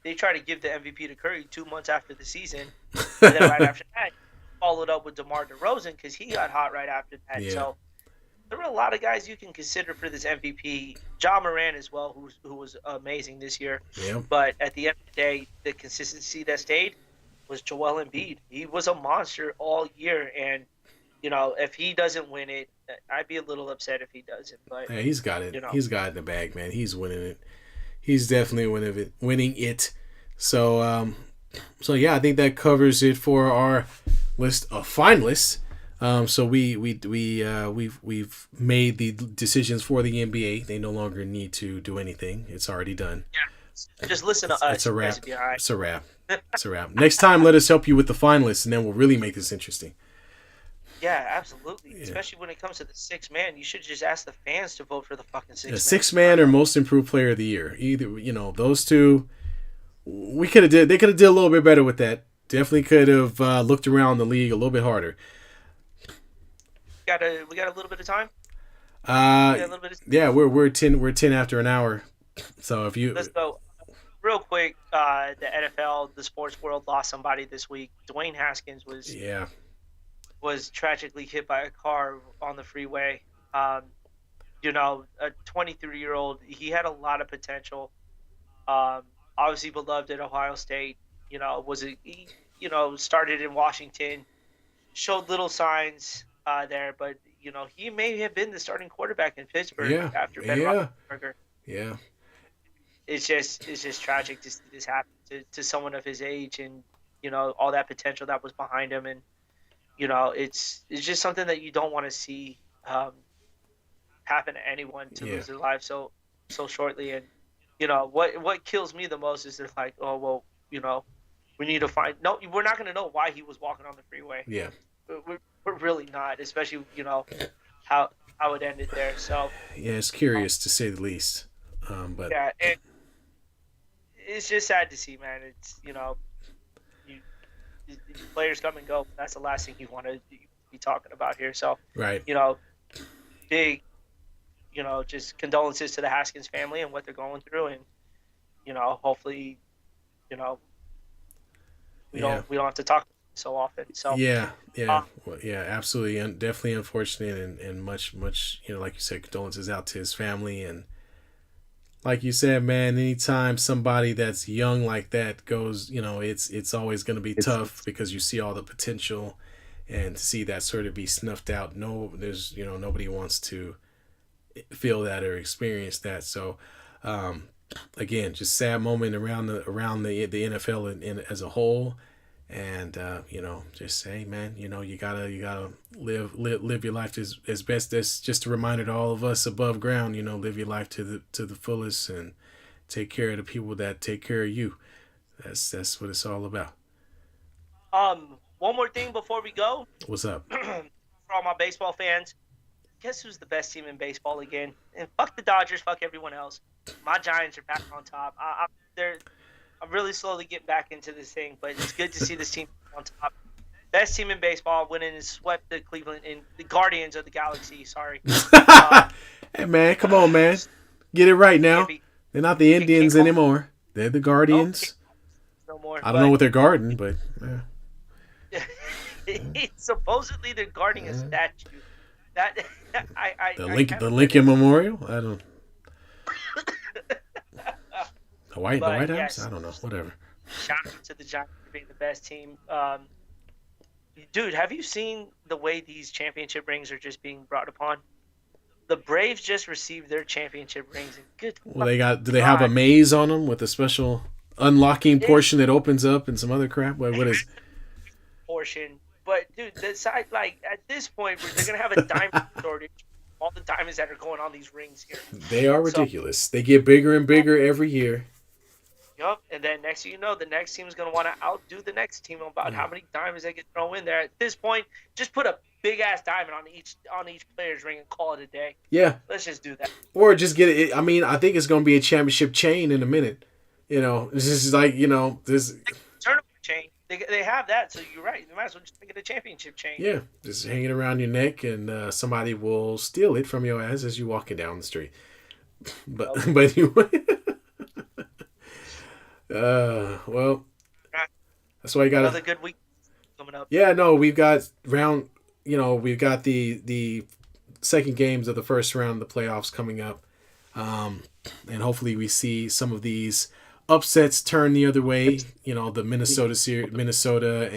they tried to give the MVP to Curry 2 months after the season, and then right after that, followed up with DeMar DeRozan because he got hot right after that. Yeah. So there were a lot of guys you can consider for this MVP. Ja Moran as well, who was amazing this year. Yeah. But at the end of the day, the consistency that stayed was Joel Embiid. He was a monster all year, and if he doesn't win it, I'd be a little upset if he doesn't. But Yeah, he's got it. He's got it in the bag, man. He's winning it. He's definitely winning it. So, yeah, I think that covers it for our list of finalists. So we've made the decisions for the NBA. They no longer need to do anything. It's already done. Yeah, just listen to us. It's a wrap. Right. It's a wrap. It's a wrap. Next time, let us help you with the finalists, and then we'll really make this interesting. Yeah, absolutely. Yeah. Especially when it comes to the 6-man, you should just ask the fans to vote for the fucking 6-man. The 6-man or most improved player of the year. Either those two. They could have did a little bit better with that. Definitely could have looked around the league a little bit harder. We got a little bit of time. Yeah, we're 10 after an hour. So if you let's go real quick. The NFL, the sports world lost somebody this week. Dwayne Haskins was tragically hit by a car on the freeway. A 23-year-old. He had a lot of potential. Obviously beloved at Ohio State. Started in Washington, showed little signs there, but he may have been the starting quarterback in Pittsburgh after Ben Roethlisberger. Yeah. It's just tragic to see this happen to someone of his age, and all that potential that was behind him, and it's just something that you don't want to see happen to anyone to lose their life so shortly. And what kills me the most is they're like, oh well, we need to find. No, we're not going to know why he was walking on the freeway. Yeah, we're really not, especially how it ended there. So yeah, it's curious to say the least. But yeah, and it's just sad to see, man. It's players come and go. That's the last thing you want to be talking about here. So right, big, just condolences to the Haskins family and what they're going through, and hopefully, we don't have to talk so often. So yeah, absolutely, and definitely unfortunate, and much, like you said, condolences out to his family. And like you said, man, anytime somebody that's young like that goes, it's always going to be tough because you see all the potential, and to see that sort of be snuffed out. There's nobody wants to feel that or experience that. So, again, just sad moment around the NFL in as a whole, and just say, man, you gotta live your life as best. That's just a reminder to all of us above ground. Live your life to the fullest, and take care of the people that take care of you. That's what it's all about. One more thing before we go. What's up? For all my baseball fans, guess who's the best team in baseball again? And fuck the Dodgers, fuck everyone else. My Giants are back on top. I'm really slowly getting back into this thing, but it's good to see this team on top. Best team in baseball, winning and swept the Cleveland and the Guardians of the Galaxy. Sorry. Hey man, come on, man, get it right now. They're not the Indians anymore. They're the Guardians. No more. I don't know what they're guarding, but. Supposedly they're guarding a statue. That the Lincoln Memorial. I don't. The White House. Yes. I don't know. Whatever. Shout out to the Giants for being the best team. Dude, have you seen the way these championship rings are just being brought upon? The Braves just received their championship rings. Good. Well, do they have a maze on them with a special unlocking portion that opens up and some other crap? What is? Portion. But dude, the side, at this point, they're gonna have a diamond shortage. All the diamonds that are going on these rings here. They are ridiculous. They get bigger and bigger every year. Yup, and then next thing you know, the next team is gonna want to outdo the next team about how many diamonds they can throw in there. At this point, just put a big ass diamond on each player's ring and call it a day. Yeah. Let's just do that. Or just get it. I mean, I think it's gonna be a championship chain in a minute. This is like this. Tournament chain. They have that, so you're right. They might as well just make it a championship chain. Yeah, just hanging around your neck, and somebody will steal it from your ass as you're walking down the street. But Okay. but anyway, well, that's why you got Another to. good week coming up. Yeah, no, we've got round. We've got the second games of the first round of the playoffs coming up, and hopefully we see some of these upsets turn the other way. The Minnesota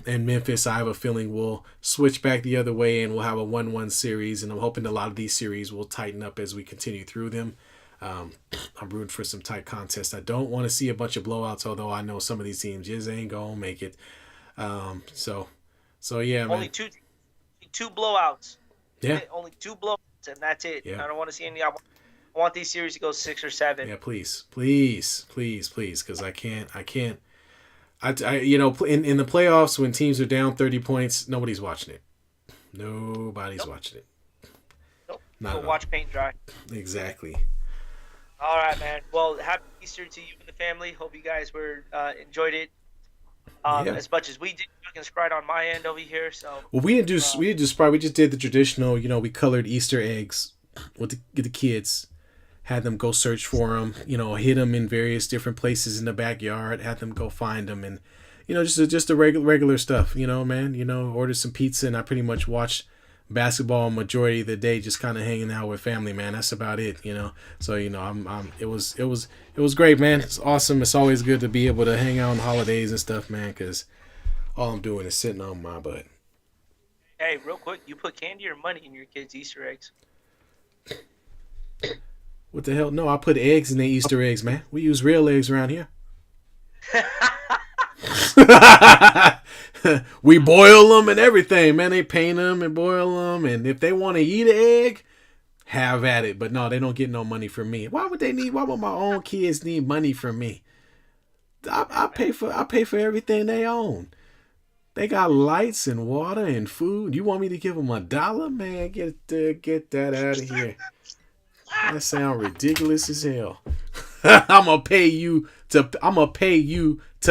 and Memphis. I have a feeling will switch back the other way, and we'll have a 1-1 series. And I'm hoping a lot of these series will tighten up as we continue through them. Um, I'm rooting for some tight contests. I don't want to see a bunch of blowouts, although I know some of these teams just ain't gonna make it. So yeah, man. Only two blowouts. Yeah. Only two blowouts, and that's it. Yeah. I don't want to see any. I want these series to go 6 or 7. Yeah, please, because I can't. In the playoffs when teams are down 30 points, nobody's watching it. Nobody's watching it. Nope. Not Go at watch paint dry. all. Exactly. All right, man. Well, happy Easter to you and the family. Hope you guys enjoyed it as much as we did. Fucking Sprite on my end over here. So Well, we didn't do Sprite. We just did the traditional. We colored Easter eggs with the kids. Had them go search for them. Hid them in various different places in the backyard. Had them go find them, and just the regular stuff. Man. Ordered some pizza, and I pretty much watched basketball majority of the day, just kind of hanging out with family. Man, that's about it. So it was great, man. It's awesome. It's always good to be able to hang out on holidays and stuff, man. Because all I'm doing is sitting on my butt. hey, real quick, you put candy or money in your kids' Easter eggs? What the hell? No, I put eggs in the Easter eggs, man. We use real eggs around here. We boil them and everything, man. They paint them and boil them, and if they want to eat an egg, have at it. But no, they don't get no money from me. Why would my own kids need money from me? I pay for everything they own. They got lights and water and food. You want me to give them $1, man? Get that out of here. That sounds ridiculous as hell. I'm gonna pay you to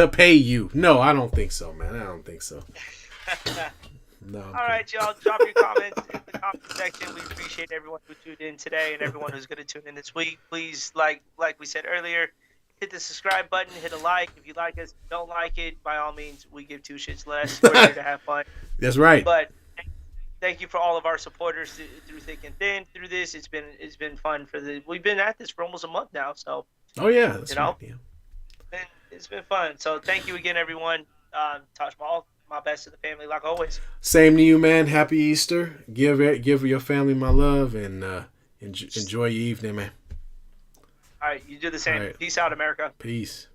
pay you. No, I don't think so, man. I don't think so. No. All right, y'all. Drop your comments in the comment section. We appreciate everyone who tuned in today and everyone who's going to tune in this week. Please, like we said earlier, hit the subscribe button, hit a like. If you like us, don't like it, by all means, we give two shits less. We're here to have fun. That's right. But thank you for all of our supporters through thick and thin. Through this, it's been fun we've been at this for almost a month now. So. Oh yeah, that's right. Yeah. It's been fun. So thank you again, everyone. Taj Mahal, my best to the family, like always. Same to you, man. Happy Easter. Give your family my love, and enjoy your evening, man. All right, you do the same. Right. Peace out, America. Peace.